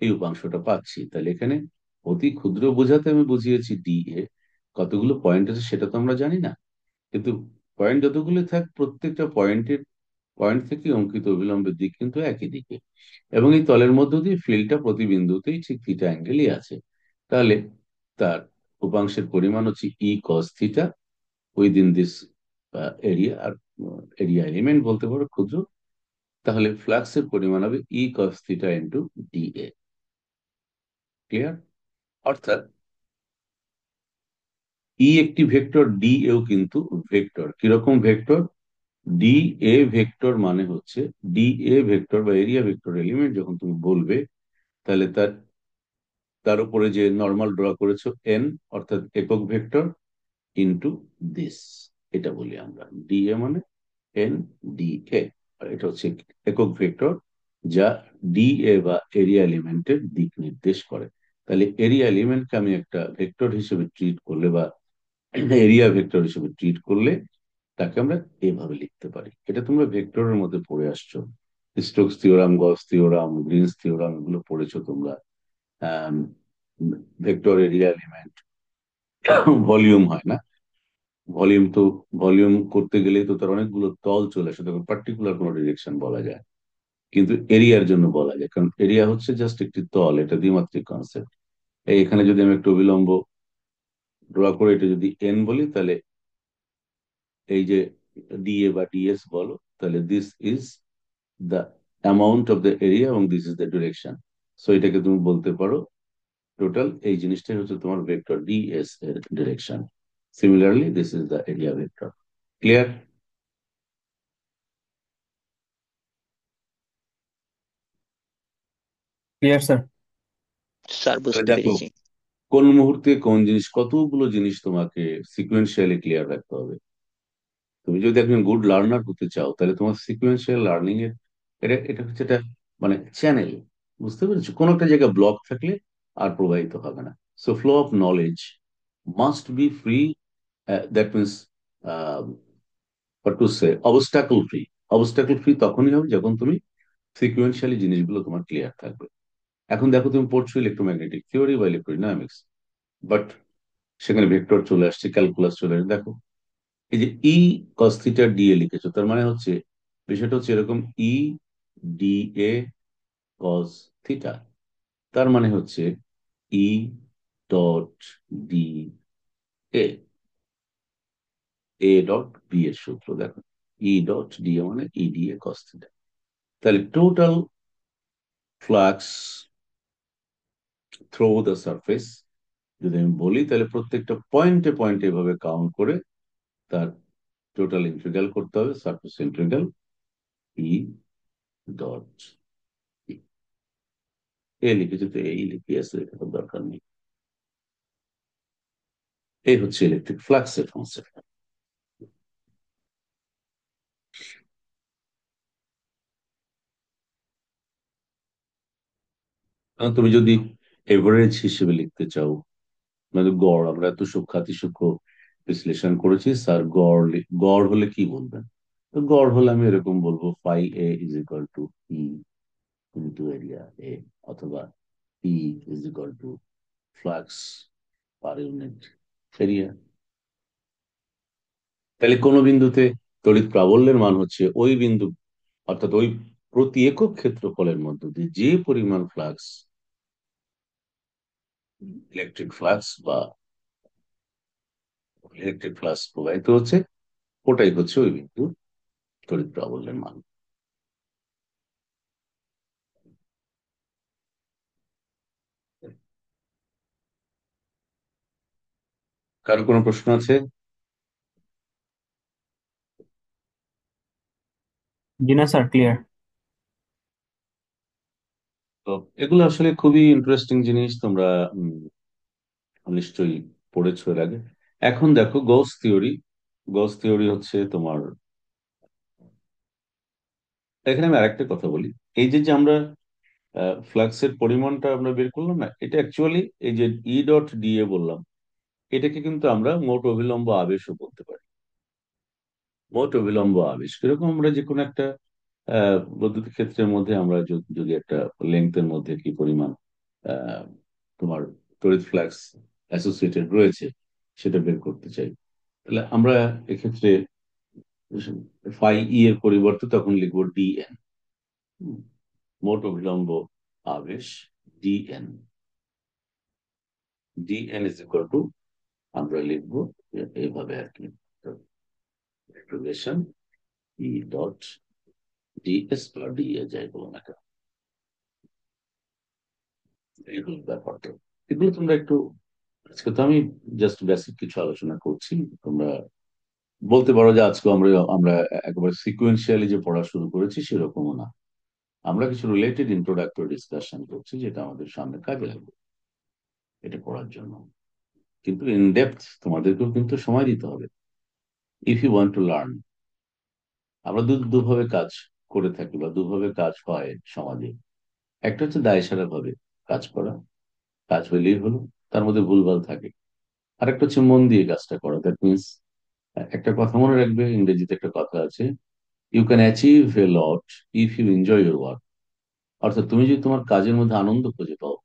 এই উপাংশটা পাচ্ছি। তাহলে এখানে অতি ক্ষুদ্র বোঝাতে আমি বুঝিয়েছি ডি এ, কতগুলো পয়েন্ট আছে সেটা তো আমরা জানি না, কিন্তু পয়েন্ট যতগুলো থাক প্রত্যেকটা পয়েন্ট থেকে অঙ্কিত অভিলম্বের দিক কিন্তু একই দিকে, এবং এই তলের মধ্য দিয়ে ফিল্ডটা প্রতি বিন্দুতেই ঠিক থিটা অ্যাঙ্গেলই আছে। তাহলে তার উপাংশের পরিমাণ হচ্ছে E cos theta within this area, আর এরিয়া এলিমেন্ট বলতে পারো ক্ষুদ্র। তাহলে ফ্লাক্সের পরিমাণ হবে E cos theta into d A. Clear? অর্থাৎ ই একটি ভেক্টর, ডি এও কিন্তু ভেক্টর। কিরকম ভেক্টর? ডি এ ভেক্টর মানে হচ্ছে, ডি এ ভেক্টর বা এরিয়া ভেক্টর এলিমেন্ট যখন তুমি বলবে, তাহলে তার তার উপরে যে নর্মাল ড্র করেছো এন, অর্থাৎ একক ভেক্টর, ইন্টু দিস, এটা বলি আমরা ডি এ মানে এন ডি এ। আর এটা হচ্ছে একক ভেক্টর যা ডি এ বা এরিয়া এলিমেন্টের দিক নির্দেশ করে। তাহলে এরিয়া এলিমেন্টকে আমি একটা ভেক্টর হিসেবে ট্রিট করলে বা এরিয়া ভেক্টর হিসেবে ট্রিট করলে তাকে আমরা এভাবে লিখতে পারি। এটা তোমরা ভেক্টরের মধ্যে পড়ে আসছো, স্টোকস থিওরাম, গস থিওরাম, গ্রিনস থিওরাম, এগুলো পড়েছো তোমরা। ভেক্টর এরিয়া এলিমেন্ট ভলিউম হয় না, ভলিউম তো ভলিউম করতে গেলেই তো তার অনেকগুলো তল চলে আসে, তখন পার্টিকুলার কোনো ডিরেকশন বলা যায়, কিন্তু এরিয়ার জন্য বলা যায়, কারণ এরিয়া হচ্ছে জাস্ট একটি তল, এটা দ্বিমাত্রিক কনসেপ্ট। এই এখানে যদি আমি একটা অভিলম্ব ড্র করে এটা যদি এন বলি, তাহলে এই যে ডিএ বা ডিএস বলো, তাহলে this is the amount of the area এবং this is the direction. So এটাকে তুমি বলতে পারো টোটাল এই জিনিসটাই হচ্ছে তোমার ভেক্টর ডিএস এর ডিরেকশন। Similarly this is the area vector. Clear? Clear sir. Sir তাহলে বুঝতে দেখো পেরেছি। কোন মুহূর্তে কোন জিনিস, কতগুলো জিনিস তোমাকে সিকুয়েন্সিয়ালি ক্লিয়ার রাখতে হবে। তুমি যদি একজন গুড লার্নার হতে চাও, তাহলে তোমার সিকুয়েন্সিয়াল লার্নিং এর এটা এটা হচ্ছে একটা মানে চ্যানেল। বুঝতে পেরেছো? কোনো একটা জায়গায় ব্লক থাকলে আর প্রবাহিত হবে না। So flow of knowledge must be free, that means what to say, obstacle free. Obstacle free তখনই হবে যখন তুমি সিকুয়েন্সিয়ালি জিনিসগুলো তোমার ক্লিয়ার থাকবে। এখন দেখো তুমি পড়ছো ইলেকট্রোম্যাগনেটিক থিওরি বা ইলেকট্রোডাইনামিক্স, বাট সেখানে ভেক্টর চলে আসছে, ক্যালকুলাস চলে আসছে। দেখো এই যে ই কস থিটা ডি এ লিখেছো, তার মানে হচ্ছে বিষয়টা হচ্ছে এরকম, ই ডি এ কস থিটা, তার মানে হচ্ছে E dot d A, A dot B এর সূত্র দেখো, ই ডট ডি এ মানে E d A cos theta. তাহলে total flux through the surface যদি আমি বলি, তাহলে প্রত্যেকটা পয়েন্টে পয়েন্টে এভাবে কাউন্ট করে তার টোটাল ইন্টিগ্রাল করতে হবে, সারফেস ইন্টিগ্রাল ই ডট, এ লিখেছি তো এই লিখে আছে, লেখার দরকার নেই। এই হচ্ছে ইলেকট্রিক ফ্লাক্সের কনসেপ্ট। তুমি যদি এভারেজ হিসেবে লিখতে চাও, মানে গড়, আমরা এত সূক্ষ্ম অতি সূক্ষ্ম বিশ্লেষণ করেছি স্যার, গড় হলে কি বলবেন? তো গড় হলে আমি এরকম বলবো phi A is equal to E into area A, অথবা E is equal to flux per unit area. তাহলে কোনো বিন্দুতে তড়িৎ প্রাবল্যের মান হচ্ছে ওই বিন্দু, অর্থাৎ ওই প্রতি একক ক্ষেত্রফলের মধ্য দিয়ে যে পরিমাণ ফ্লাক্স, ইলেকট্রিক ফ্লাক্স বা ইলেকট্রিক ফ্লাক্স প্রবাহিত হচ্ছে, ওটাই হচ্ছে ওই বিন্দুর তড়িৎ প্রাবল্যের মান। কারো কোনো প্রশ্ন আছে? জি না স্যার, ক্লিয়ার। তো এগুলো আসলে খুবই ইন্টারেস্টিং জিনিস, তোমরা নিশ্চয়ই পড়েছো এর আগে। এখন দেখো গৌস থিওরি। গৌস থিওরি হচ্ছে তোমার, এখানে আমি আরেকটা কথা বলি। এই যে যে আমরা ফ্লাক্সের পরিমাণটা আমরা বের করলাম না, এটা অ্যাকচুয়ালি এই যে ই ডট ডিএ বললাম, এটাকে কিন্তু আমরা মোট অভিলম্ব আবেশও বলতে পারি। মোট অবিলম্ব আবেশ কিরকম, আমরা যে কোনো একটা বৈদ্যুতিক ক্ষেত্রের মধ্যে আমরা যদি একটা লেংথের মধ্যে কি পরিমাণ আহ, তোমার তড়িৎ ফ্লাক্স অ্যাসোসিয়েটেড রয়েছে, সেটা বের করতে চাই। তাহলে আমরা এক্ষেত্রে ফাই ই এর পরিবর্তে তখন লিখবো ডিএন, মোট অভিলম্ব আবেশ, dN. DN is equal to আমরা লিখবো এইভাবে আর কি, ইন্টিগ্রেশন ই ডট ডিএস বা ডিএ যাই বলো না কেন, এই হলো ব্যাপারটা। এগুলো তোমরা একটু, আজকে তো আমি জাস্ট বেসিক কিছু আলোচনা করছি, তোমরা বলতে পারো যে আজকে আমরা আমরা একেবারে সিকুয়েন্সিয়ালি যে পড়া শুরু করেছি সেরকমও না। আমরা কিছু রিলেটেড ইন্ট্রোডাক্টরি ডিসকাশন করছি যেটা আমাদের সামনে কাজে লাগবে এটা পড়ার জন্য। কিন্তু ইন ডেপথ তোমাদেরকেও কিন্তু সময় দিতে হবে if you want to learn. আমরা দুভাবে কাজ করে থাকি বা দুভাবে কাজ হয় সমাজে। একটা হচ্ছে দায়সারা ভাবে কাজ করা, কাজ হইলেই হলো, তার মধ্যে ভুলভাল থাকে। আর একটা হচ্ছে মন দিয়ে কাজটা করা, দ্যাট মিনস একটা কথা মনে রাখবে, ইংরেজিতে একটা কথা আছে, you can achieve a lot if you enjoy your work. অর্থাৎ তুমি যদি তোমার কাজের মধ্যে আনন্দ খুঁজে পাও,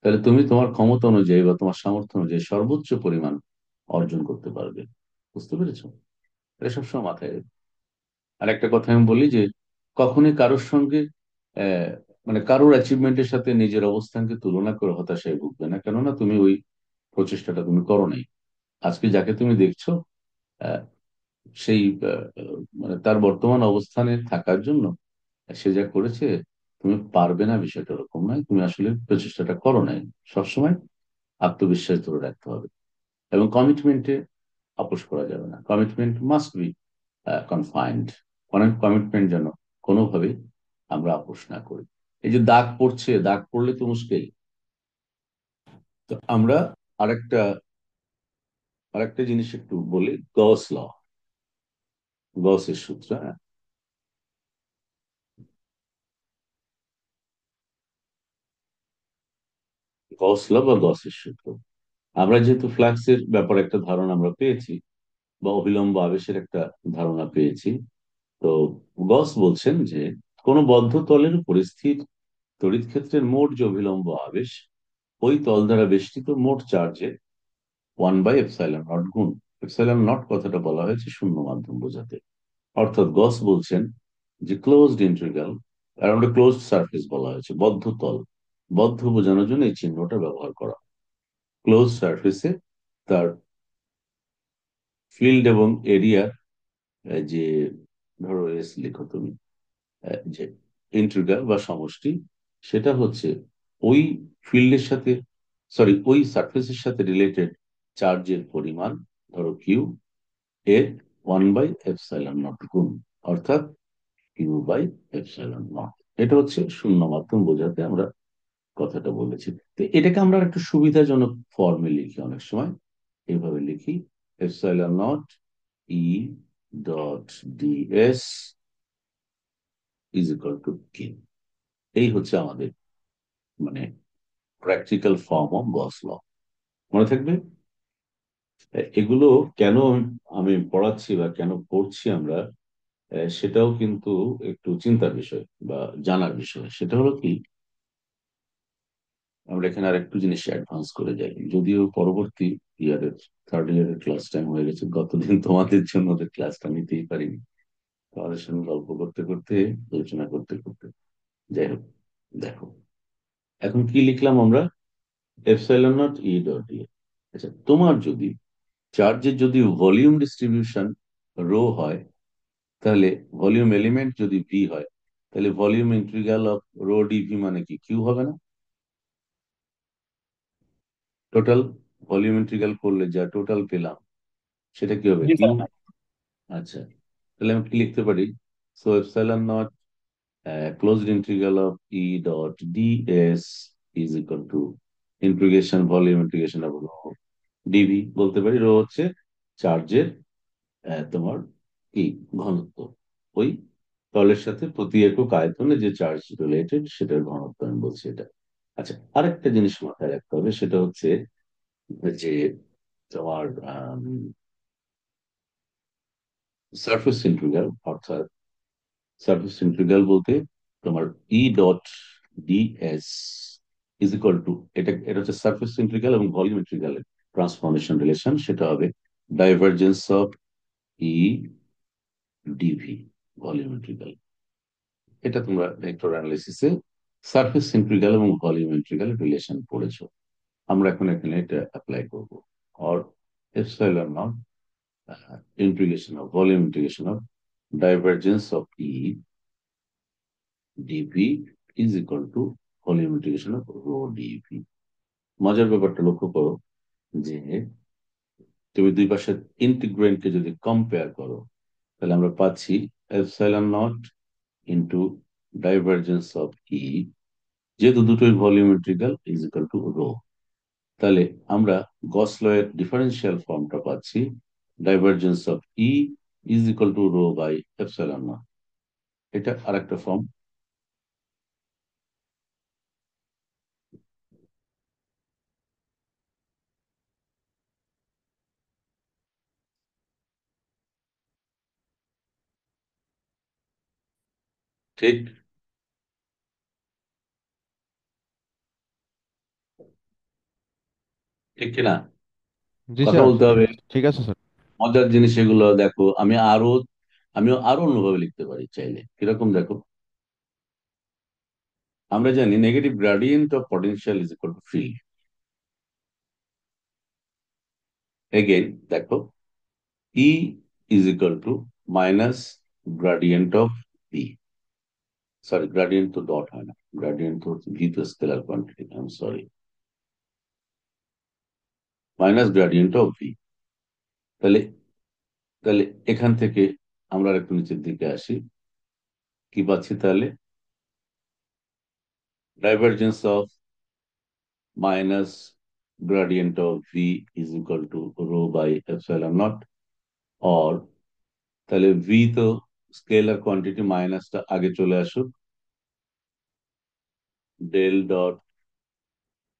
তাহলে তুমি তোমার ক্ষমতা অনুযায়ী বা তোমার সামর্থ্য অনুযায়ী সর্বোচ্চ পরিমাণ অর্জন করতে পারবে। বুঝতে পেরেছো? এটা সবসময় মাথায় রাখবে। আর একটা কথা আমি বলি যে কখনোই কারোর সঙ্গে আহ, মানে কারোর অ্যাচিভমেন্টের সাথে নিজের অবস্থানকে তুলনা করে হতাশায় ভুগবে না, কেননা তুমি ওই প্রচেষ্টাটা তুমি করো নাই। আজকে যাকে তুমি দেখছো আহ, সেই মানে তার বর্তমান অবস্থানে থাকার জন্য সে যা করেছে, তুমি পারবে না বিষয়টা ওরকম নয়, তুমি আসলে প্রচেষ্টাটা করো নাই। সবসময় আত্মবিশ্বাস ধরে রাখতে হবে এবং কমিটমেন্টে আপোষ করা যাবে না। কমিটমেন্ট মাস্ট বি কনফাইন্ড, অনেক কমিটমেন্ট যেন কোনোভাবেই আমরা আপোষ না করি। এই যে দাগ পড়ছে, দাগ পড়লে তো মুশকিল। তো আমরা আরেকটা আরেকটা জিনিস একটু বলি, গস ল, গসের সূত্র। হ্যাঁ, গস ল বা গসের সূত্র। আমরা যেহেতু ফ্লাক্সের ব্যাপারে একটা ধারণা আমরা পেয়েছি বা অবিলম্ব আবেশের একটা ধারণা পেয়েছি, তো গস বলছেন যে কোনো বদ্ধ তলের পরিস্থিত তড়িৎ ক্ষেত্রের মোট যে অভিলম্ব আবেশ, ওই তল দ্বারা বেষ্টিত মোট চার্জের 1/এপসাইলন নট গুণ। এপসাইলন নট কথাটা বলা হয়েছে শূন্য মাধ্যম বোঝাতে। অর্থাৎ গস বলছেন যে ক্লোজড ইন্টিগ্রাল অ্যারাউন্ড এ ক্লোজড সারফেস বলা হয়েছে, বদ্ধ তল, বদ্ধ বোঝানোর জন্য এই চিহ্নটা ব্যবহার করা। ক্লোজ সারফেসে তার ফিল্ড এবং এরিয়ার যে, ধরো এস লিখো তুমি, যে ইন্টিগ্রাল বা সমষ্টি, সেটা হচ্ছে ওই ফিল্ডের সাথে, সরি ওই সারফেসের সাথে রিলেটেড চার্জের পরিমাণ, ধরো কিউ, এর 1/এপসাইলন নট গুণ, অর্থাৎ Q/এপসাইলন নট। এটা হচ্ছে শূন্য মাধ্যম বোঝাতে আমরা কথাটা বলেছি। তো এটাকে আমরা একটু সুবিধাজনক ফর্মে লিখি, অনেক সময় এইভাবে লিখি, epsilon not E dot DS is equal to Q. এই হচ্ছে আমাদের মানে practical form of Gauss law. মনে থাকবে? এগুলো কেন আমি পড়াচ্ছি বা কেন পড়ছি আমরা, সেটাও কিন্তু একটু চিন্তার বিষয় বা জানার বিষয়। সেটা হলো কি, আমরা এখানে আর একটু জিনিস অ্যাডভান্স করে যাই, যদিও পরবর্তী ইয়ারের থার্ড ইয়ারের ক্লাস টাইম হয়ে গেছে, গতদিন তোমাদের জন্য ওদের ক্লাসটা নিতেই পারিনি, তোমাদের সঙ্গে গল্প করতে করতে, আলোচনা করতে করতে। যাই হোক, দেখো এখন কি লিখলাম আমরা, epsilon not E dot D. আচ্ছা, তোমার যদি চার্জের যদি ভলিউম ডিস্ট্রিবিউশন রো হয়, তাহলে ভলিউম এলিমেন্ট যদি ভি হয়, তাহলে volume integral of rho DV মানে কি, কিউ হবে না? টোটাল ভলিউম ইন্টিগ্রাল করলে যা টোটাল পেলাম সেটা কি হবে, জি কিউ। স্যার। আচ্ছা, তাহলে আমি কি লিখতে পারি, so epsilon not closed integral of E dot DS is equal to integration volume integration of rho DV. বলতে পারি রো হচ্ছে চার্জের তোমার কি ঘনত্ব, ওই তলের সাথে প্রতি একক আয়তনে যে চার্জ রিলেটেড সেটার ঘনত্ব আমি বলছি এটা। আচ্ছা, আরেকটা জিনিস মাথায় রাখতে হবে, সেটা হচ্ছে যে তোমার সারফেস ইন্টিগ্রাল, অর্থাৎ সারফেস ইন্টিগ্রাল বলতে তোমার E dot DS is equal to, এটা এটা হচ্ছে সারফেস ইন্টিগ্রাল এবং ভলিউম ইন্টিগ্রালের ট্রান্সফরমেশন রিলেশন, সেটা হবে divergence of E DV, volumetrical. এটা তোমরা ভেক্টর অ্যানালিসিসে সারফেস ইন্টিগ্রাল এবং ভলিউম ইন্টিগ্রাল রিলেশন পড়েছো। আমরা এখন এখানে এটা অ্যাপ্লাই করব। Or epsilon not integration of volume integration of divergence of E DV is equal to volume integration of rho DV. মজার ব্যাপারটা লক্ষ্য করো যে তুমি দুই পাশের ইন্টিগ্রেন্টকে যদি কম্পেয়ার করো, তাহলে আমরা পাচ্ছি epsilon not into divergence of E, যেহেতু দুটোই volume integral, is equal to rho. তাহলে আমরা গস ল এর ডিফারেন্সিয়াল ফর্মটা পাচ্ছি divergence of E is equal to rho by epsilon not. এটা আরেকটা ফর্ম। ঠিক, ঠিক কিনা? জি কথা স্যার। বলতে হবে। ঠিক আছে স্যার। মজার জিনিস এগুলো দেখো, আমিও আরো অন্যভাবে লিখতে পারি চাইলে। কিরকম দেখো, আমরা জানি negative gradient of potential is equal to field. Again দেখো, E is equal to minus gradient of V. Sorry, gradient তো ডট হয় না, গ্রাডিয়েন্ট তো ভি তো scalar quantity, I am sorry, minus gradient of V. তাহলে তাহলে এখান থেকে আমরা একটু নিচের দিকে আসি, কি পাচ্ছি তাহলে? Divergence of minus gradient of V is equal to rho by epsilon not. Or তাহলে ভি তো স্কেলার কোয়ান্টিটি, মাইনাসটা আগে চলে আসুক, del dot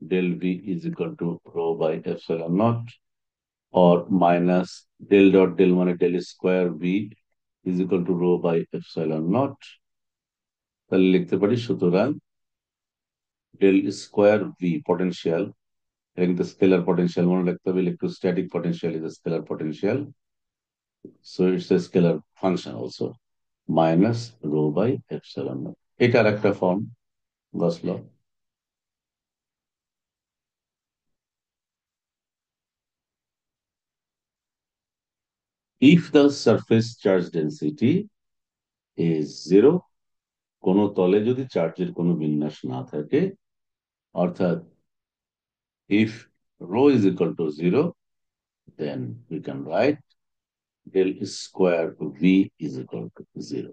del V is equal to rho by epsilon not. Or minus del dot del মানে del square V is equal to rho by epsilon not. তাহলে লিখতে পারি সুতরাং ডেল স্কোয়ার ভি পটেনশিয়াল, এটা কিন্তু স্কেলার পটেনশিয়াল, মনে রাখতে হবে electrostatic potential is scalar potential, so it's a scalar function also, minus rho by epsilon not. এটা আর একটা form, Gauss law. If the surface charge density is zero, কোন তলে যদি চার্জের কোনো বিন্যাস না থাকে, অর্থাৎ if rho is equal to zero, then we can write del square V is equal to zero.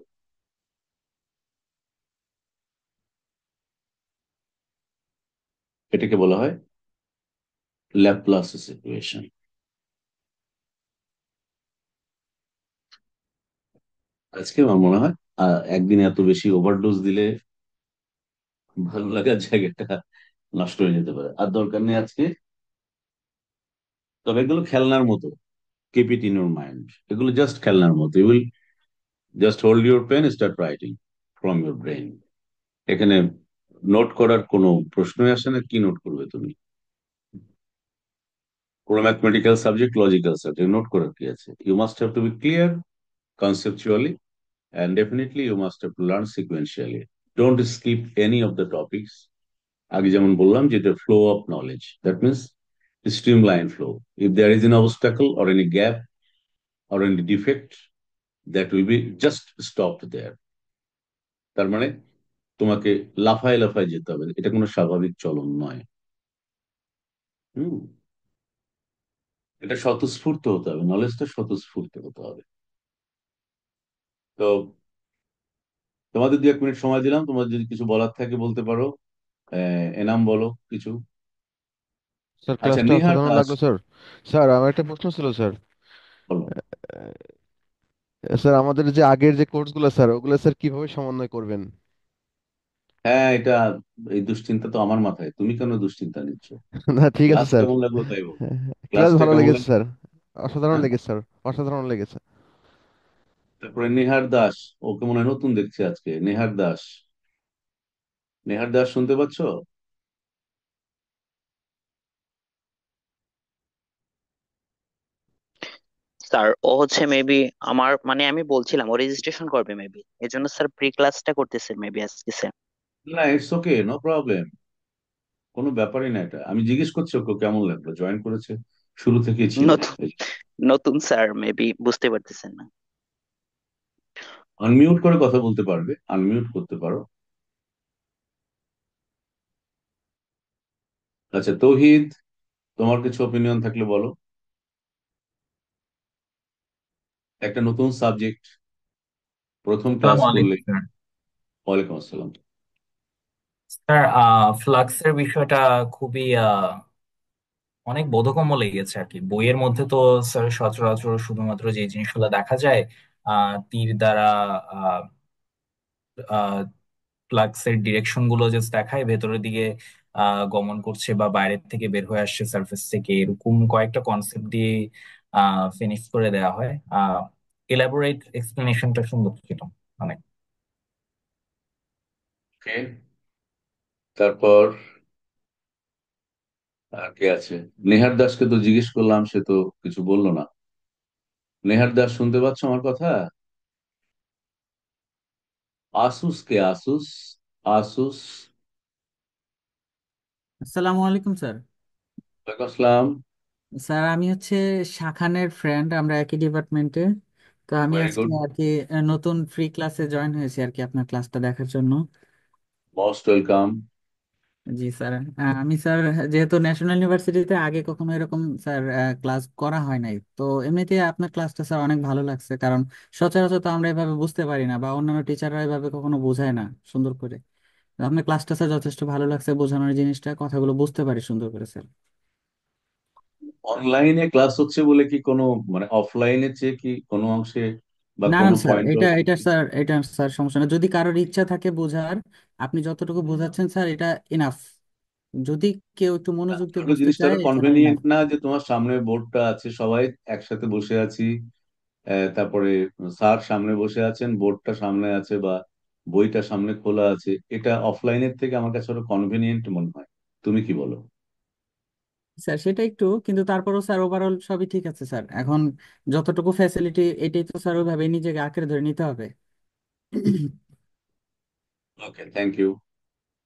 এটাকে বলা হয় ল্যাপ্লাসিস ইকুয়েশন। আজকে আমার মনে হয় একদিন এত বেশি ওভারডোজ দিলে ভালো লাগার জায়গাটা নষ্ট হয়ে যেতে পারে, আর দরকার নেই আজকে। তবে এগুলো খেলনার মতো, keep it in your mind, এগুলো জাস্ট খেলনার মতো। You will just hold your pen, start writing from your brain. এখানে নোট করার কোনো প্রশ্নই আসে না। কি নোট করবে তুমি? কোনো mathematical subject, logical subject, note করার কি আছে? You must have to be clear conceptually, and definitely you must have to learn sequentially. Don't skip any of the topics. আগে যেমন বললাম যে এটা flow of knowledge, that means streamline flow. If there is an obstacle or any gap or any defect, that will be just stopped there. তার মানে তোমাকে লাফায় লাফায় যেতে হবে, এটা কোনো স্বাভাবিক চলন নয়। হুম, এটা স্বতঃস্ফূর্ত হতে হবে, নলেজটা স্বতঃস্ফূর্ত হতে হবে। তো তোমাদের 2-1 মিনিট সময় দিলাম, তোমার যদি কিছু বলার থাকে বলতে পারো। এনাম বলো কিছু। স্যার আচ্ছা, ক্লাসটা নিহার অসাধারণ দাস লাগলো স্যার। স্যার আমার একটা প্রশ্ন ছিল স্যার। বলো। স্যার আমাদের যে আগের যে কোর্সগুলো স্যার, ওগুলো স্যার কিভাবে সমন্বয় করবেন? হ্যাঁ, এই দুশ্চিন্তা তো আমার মাথায়, তুমি কেন দুশ্চিন্তা নিচ্ছ? না ঠিক আছে ক্লাস স্যার। কেমন লাগলো তাই বল। ক্লাস ক্লাসটা ভালো কেমন লেগেছে লাগলো? স্যার। অসাধারণ হ্যাঁ, লেগেছে স্যার। অসাধারণ লেগেছে। তারপরে নেহার দাস, ওকে মনে হয় নতুন দেখছি আজকে। নেহার দাস, নেহার দাস শুনতে পাচ্ছ? স্যার ও হচ্ছে মেবি আমার মানে আমি বলছিলাম ও রেজিস্ট্রেশন করবে মেবি, এজন্য স্যার প্রি ক্লাসটা করতেছে মেবি আজকে স্যার। না, ইটস ওকে, নো প্রবলেম। কোনো ব্যাপারই না এটা। আমি জিজ্ঞেস করছি ওকে কেমন লাগলো, জয়েন করেছে, শুরু থেকেই ছিল। নতুন নতুন স্যার মেবি বুঝতে পারতেছেন না। আনমিউট করে কথা বলতে পারবে, আনমিউট করতে পারো। আচ্ছা তৌহিদ, তোমার কিছু ওপিনিয়ন থাকলে বলো। একটা নতুন সাবজেক্ট, প্রথম ক্লাস আসসালামু করলে। আলাইকুম স্যার। ওয়ালাইকুম আসসালাম। স্যার ফ্লাক্সের বিষয়টা খুবই অনেক বোধগম্য লেগেছে আর কি। বইয়ের মধ্যে তো স্যার সচরাচর শুধুমাত্র যে জিনিসগুলো দেখা যায়, তীর দ্বারা ফ্লাক্সের ডিরেকশন গুলো জাস্ট দেখায়, ভেতরের দিকে গমন করছে বা বাইরের থেকে বের হয়ে আসছে সার্ফেস থেকে, এরকম কয়েকটা কনসেপ্ট দিয়ে ফিনিশ করে দেওয়া হয়। এলাবোরেট এক্সপ্লেনেশনটা সুন্দর ছিল অনেক। ওকে, তারপর আর কে আছে? নেহার দাসকে তো জিজ্ঞেস করলাম, সে তো কিছু বললো না। নেহার দাস, শুনতে পাচ্ছ আমার কথা? আসুস কে? আসুস, আসুস। আসসালামু আলাইকুম স্যার। ওয়ালাইকুম আসসালাম। স্যার আমি হচ্ছে শাখানের ফ্রেন্ড, আমরা একই ডিপার্টমেন্টে। তো আমি ভেরি আজকে গুড, আর কি নতুন ফ্রি ক্লাসে জয়েন হয়েছি আর কি আপনার ক্লাসটা দেখার জন্য। Most welcome. জি স্যার। আমি স্যার যেহেতু ন্যাশনাল ইউনিভার্সিটিতে আগে কখনো এরকম স্যার ক্লাস করা হয় নাই, তো এমনিতে আপনার ক্লাসটা স্যার অনেক ভালো লাগছে, কারণ সচরাচর তো আমরা এভাবে বুঝতে পারি না বা অন্যান্য টিচাররা এভাবে কখনো বোঝায় না সুন্দর করে। তো আপনার ক্লাসটা স্যার যথেষ্ট ভালো লাগছে, বোঝানোর জিনিসটা কথাগুলো বুঝতে পারি সুন্দর করে স্যার। অনলাইনে ক্লাস হচ্ছে বলে কি কোনো, মানে অফলাইনের চেয়ে কি কোনো অংশে বা না না কোনো স্যার, পয়েন্ট এটা অফ? এটা স্যার, এটা স্যার সমস্যা না, যদি কারোর ইচ্ছা থাকে বোঝার। আপনি যতটুকু বোঝাচ্ছেন স্যার এটা ইনাফ। যদি কেউ একটু মনোযোগ দিয়ে বুঝতে জিনিসটা চায় হলো এছাড়া ইনাফ। কনভেনিয়েন্ট না যে তোমার সামনে বোর্ডটা আছে, সবাই একসাথে বসে আছি, তারপরে স্যার সামনে বসে আছেন, বোর্ডটা সামনে আছে বা বইটা সামনে খোলা আছে, এটা অফলাইনের থেকে আমার কাছে আরো কনভেনিয়েন্ট মনে হয়। তুমি কি বলো? স্যার সেটা একটু, কিন্তু তারপরও স্যার ওভারঅল সবই ঠিক আছে স্যার। এখন যতটুকু ফ্যাসিলিটি এটাই তো স্যার ওইভাবে নিজেকে আঁকড়ে ধরে নিতে হবে। ওকে, থ্যাংক ইউ।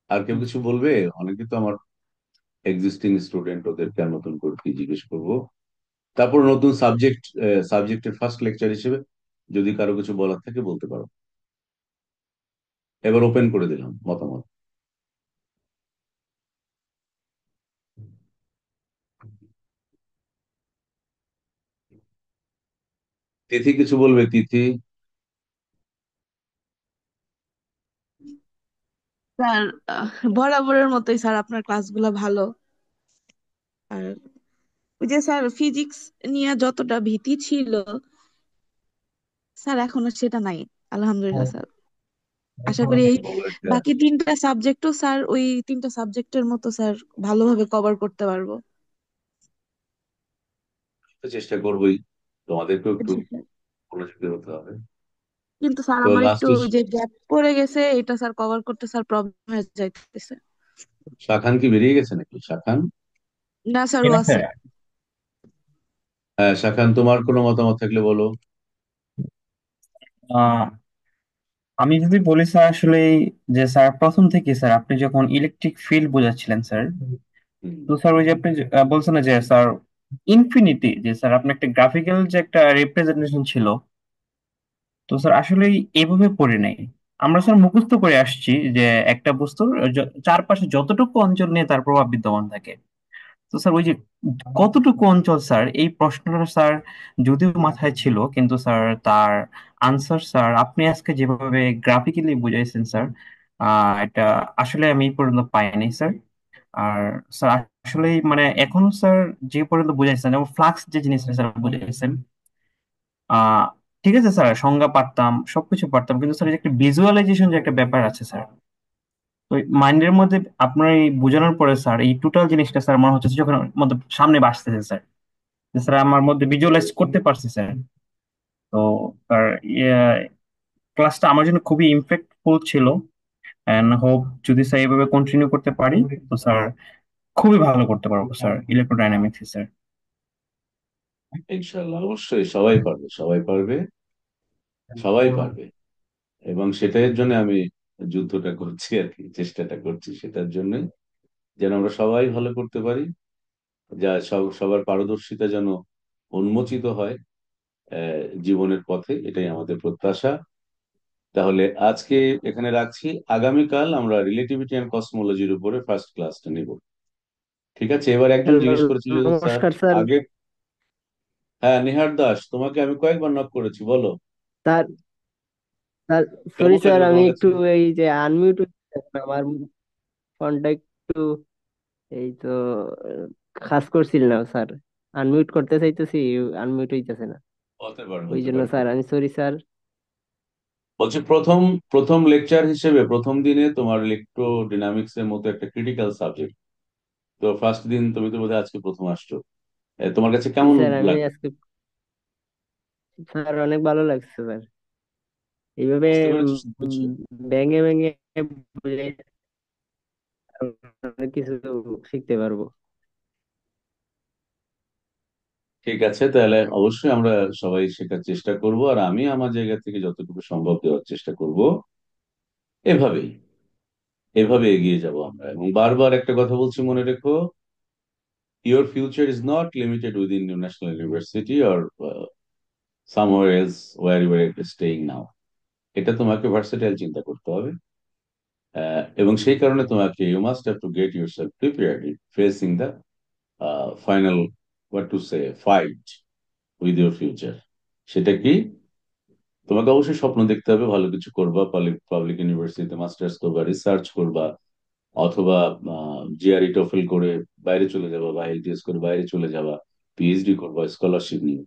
আর কেউ কিছু বলবে? অনেকে তো আমার এক্সিস্টিং স্টুডেন্ট, ওদেরকে আর নতুন করে কি জিজ্ঞেস করবো? তারপর নতুন সাবজেক্ট, সাবজেক্টের ফার্স্ট লেকচার হিসেবে যদি কারো কিছু বলার থাকে বলতে পারো। এবার ওপেন করে দিলাম মতামত। তিথি কিছু বলবে? তিথি? স্যার, বরাবরের মতোই স্যার আপনার ক্লাসগুলো ভালো। আর ওই যে স্যার ফিজিক্স নিয়ে যতটা ভীতি ছিল স্যার এখন আর সেটা নাই, আলহামদুলিল্লাহ স্যার। আশা করি এই ভালো একটা, বাকি তিনটা সাবজেক্টও স্যার ওই তিনটা সাবজেক্টের মতো স্যার ভালোভাবে কভার করতে পারবো। তো চেষ্টা করবোই, তোমাদেরকেও একটু জি স্যার। মনোযোগী হতে হবে। কিন্তু স্যার তো আমার একটু লাস্টে ওই যে গ্যাপ পড়ে গেছে, এটা স্যার কভার করতে স্যার প্রবলেম হয়ে যাইতেছে। শাখান কি বেরিয়ে গেছে নাকি? শাখান? না স্যার, ও ঠিক আছে। আছে। হ্যাঁ শাখান, তোমার কোনো মতামত থাকলে বলো। আহ আমি যদি বলি স্যার, আসলে যে স্যার প্রথম থেকে স্যার আপনি যখন ইলেকট্রিক ফিল্ড বোঝাচ্ছিলেন স্যার, হুম। তো স্যার ওই যে আপনি বলছেন না যে স্যার ইনফিনিটি, যে স্যার আপনি একটা গ্রাফিক্যাল যে একটা রিপ্রেজেন্টেশন ছিল, তো স্যার আসলে এইভাবে পড়ে নাই। আমরা স্যার মুখস্থ করে আসছি যে একটা বস্তুর চারপাশে যতটুকু অঞ্চল নিয়ে তার প্রভাব বিদ্যমান থাকে। তো স্যার ওই যে কতটুকু অঞ্চল স্যার, এই প্রশ্নটা স্যার যদিও মাথায় ছিল, কিন্তু স্যার তার আনসার স্যার আপনি আজকে যেভাবে গ্রাফিক্যালি বুঝাইছেন স্যার, এটা আসলে আমি এই পর্যন্ত পাইনি স্যার। আর স্যার আসলে মানে এখন স্যার যে পর্যন্ত বুঝাইছেন, যেমন ফ্লাক্স যে জিনিসটা স্যার বুঝাইছেন, আহ ঠিক আছে স্যার, সংজ্ঞা পারতাম, সবকিছু পারতাম, কিন্তু স্যার এই যে একটা ভিজুয়ালাইজেশন যে একটা ব্যাপার আছে স্যার, তো মাইন্ডের মধ্যে আপনার এই বোঝানোর পরে স্যার এই টোটাল জিনিসটা স্যার মনে হচ্ছে যখন মধ্যে সামনে আসতেছে স্যার, যে স্যার আমার মধ্যে ভিজুয়ালাইজ করতে পারছি স্যার। তো স্যার ক্লাসটা আমার জন্য খুবই ইমপ্যাক্টফুল ছিল, এন্ড হোপ যদি স্যার এইভাবে কন্টিনিউ করতে পারি, তো স্যার খুবই ভালো করতে পারবো স্যার ইলেকট্রোডাইনামিক্স স্যার। ইনশাল্লাহ অবশ্যই সবাই পারবে, সবাই পারবে, সবাই পারবে। এবং সেটার জন্য আমি যুদ্ধটা করছি আর কি, চেষ্টাটা করছি সেটার জন্য, যেন আমরা সবাই ভালো করতে পারি, যা সবার পারদর্শিতা যেন উন্মোচিত হয় জীবনের পথে, এটাই আমাদের প্রত্যাশা। তাহলে আজকে এখানে রাখছি, আগামীকাল আমরা রিলেটিভিটি অ্যান্ড কসমোলজির উপরে ফার্স্ট ক্লাসটা নিব। ঠিক আছে? এবার একজন হ্যালো, জিজ্ঞেস করেছিল যে স্যার নমস্কার স্যার। আগে, হ্যাঁ নিহার দাস, তোমাকে আমি কয়েকবার নক করেছি, বলো স্যার স্যার সরি কেমন স্যার, লাগলো আমি তোমার একটু কাছে? এই যে আনমিউট, আমার ফোনটা একটু এই তো খাস করছিল না স্যার, আনমিউট করতে চাইতেছি, আনমিউট হইতেছে না। হতে পারে, ওই হতে জন্য পারে। স্যার আমি সরি স্যার। বলছি প্রথম প্রথম লেকচার হিসেবে প্রথম দিনে তোমার ইলেকট্রোডিনামিক্স এর মতো একটা ক্রিটিক্যাল সাবজেক্ট, তো ফার্স্ট দিন তুমি তো বোধহয় আজকে প্রথম আসছো, তোমার কাছে জি কেমন স্যার, আমি লাগলো? আজকে স্যার অনেক ভালো লাগছে স্যার, এইভাবে বুঝতে পেরেছো সবকিছু? উম, ভেঙে ভেঙে বুঝে অনেক কিছু শিখতে পারবো। ঠিক আছে, তাহলে অবশ্যই আমরা সবাই শেখার চেষ্টা করব, আর আমি আমার জায়গা থেকে যতটুকু সম্ভব দেওয়ার চেষ্টা করব। এভাবেই এভাবে এগিয়ে যাব আমরা, এবং বারবার একটা কথা বলছি, মনে রেখো, your future is not limited within your national university or somewhere else where you are staying now. এটা তোমাকে ভার্সেটাইল চিন্তা করতে হবে, এবং সেই কারণে তোমাকে you must have to get yourself prepared facing the final, what to say, fight with your future. সেটা কি? তোমাকে অবশ্যই স্বপ্ন দেখতে হবে, ভালো কিছু করবা, পাবলিক ইউনিভার্সিটিতে মাস্টার্স করবা, রিসার্চ করবা, অথবা জিআরই টোফেল করে বাইরে চলে যাবা, বা আইএলটিএস করে বাইরে চলে যাবা, পিএইচডি করবা স্কলারশিপ নিয়ে।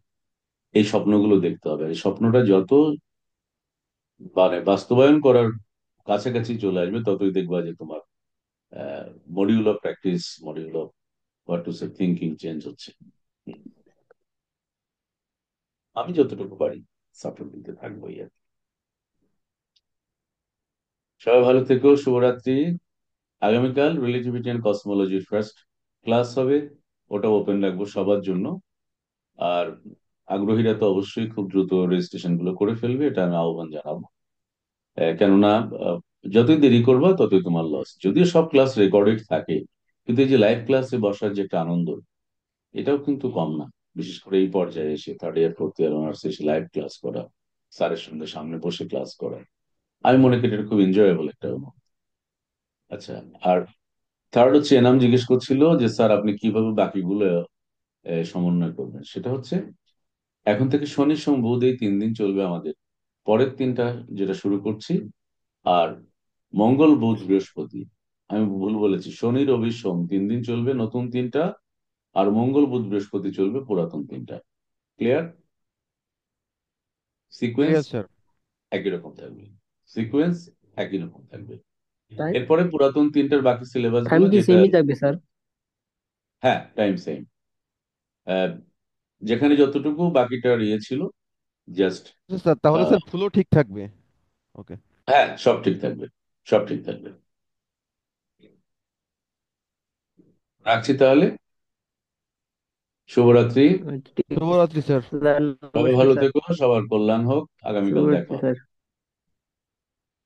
এই স্বপ্নগুলো দেখতে হবে, এই স্বপ্নটা যত মানে বাস্তবায়ন করার কাছাকাছি চলে আসবে, ততই দেখবা যে তোমার module of practice, module of what to say thinking change হচ্ছে। হুম। আমি যতটুকু পারি সাপোর্ট দিতে থাকবো আর কি। সবাই ভালো থেকো, শুভরাত্রি। আগামীকাল রিলেটিভিটি অ্যান্ড কসমোলজির ফার্স্ট ক্লাস হবে, ওটা ওপেন রাখবো সবার জন্য। আর আগ্রহীরা তো অবশ্যই খুব দ্রুত রেজিস্ট্রেশন গুলো করে ফেলবে, এটা আমি আহ্বান জানাবো। কেননা আহ, যতই দেরি করবা ততই তোমার লস, যদিও সব ক্লাস রেকর্ডেড থাকে, কিন্তু এই যে লাইভ ক্লাসে বসার যে একটা আনন্দ, এটাও কিন্তু কম না। বিশেষ করে এই পর্যায়ে এসে third year fourth year honours এসে লাইভ ক্লাস করা, স্যারের সঙ্গে সামনে বসে ক্লাস করা, আমি মনে করি এটা খুব এনজয়েবল একটা অনুভব। আচ্ছা, আর থার্ড হচ্ছে, এনাম জিজ্ঞেস করছিল যে স্যার আপনি কিভাবে বাকিগুলো সমন্বয় করবেন। সেটা হচ্ছে, এখন থেকে শনি সোম বুধ এই 3 দিন চলবে আমাদের, পরের 3টা যেটা শুরু করছি, আর মঙ্গল বুধ বৃহস্পতি, আমি ভুল বলেছি, শনি রবি সোম 3 দিন চলবে নতুন 3টা, আর মঙ্গল বুধ বৃহস্পতি চলবে পুরাতন 3টা। ক্লিয়ার? Sequence clear sir. একই রকম থাকবে, সিকোয়েন্স একই রকম থাকবে। টাইম এরপরে পুরাতন 3টার বাকি সিলেবাস টাইম গুলো কি যেটা, সেমই থাকবে স্যার? হ্যাঁ টাইম সেম, যেখানে যতটুকু বাকিটার ইয়ে ছিল, জাস্ট, আচ্ছা স্যার, তাহলে স্যার ফুলও ঠিক থাকবে। ওকে। হ্যাঁ সব ঠিক থাকবে, সব ঠিক থাকবে। রাখছি তাহলে, শুভরাত্রি। ঠিক আছে শুভরাত্রি স্যার। স্যার, সবাই নমস্কার ভালো স্যার। থেকো, সবার কল্যাণ হোক, আগামীকাল দেখা শুভরাত্রি হবে। স্যার।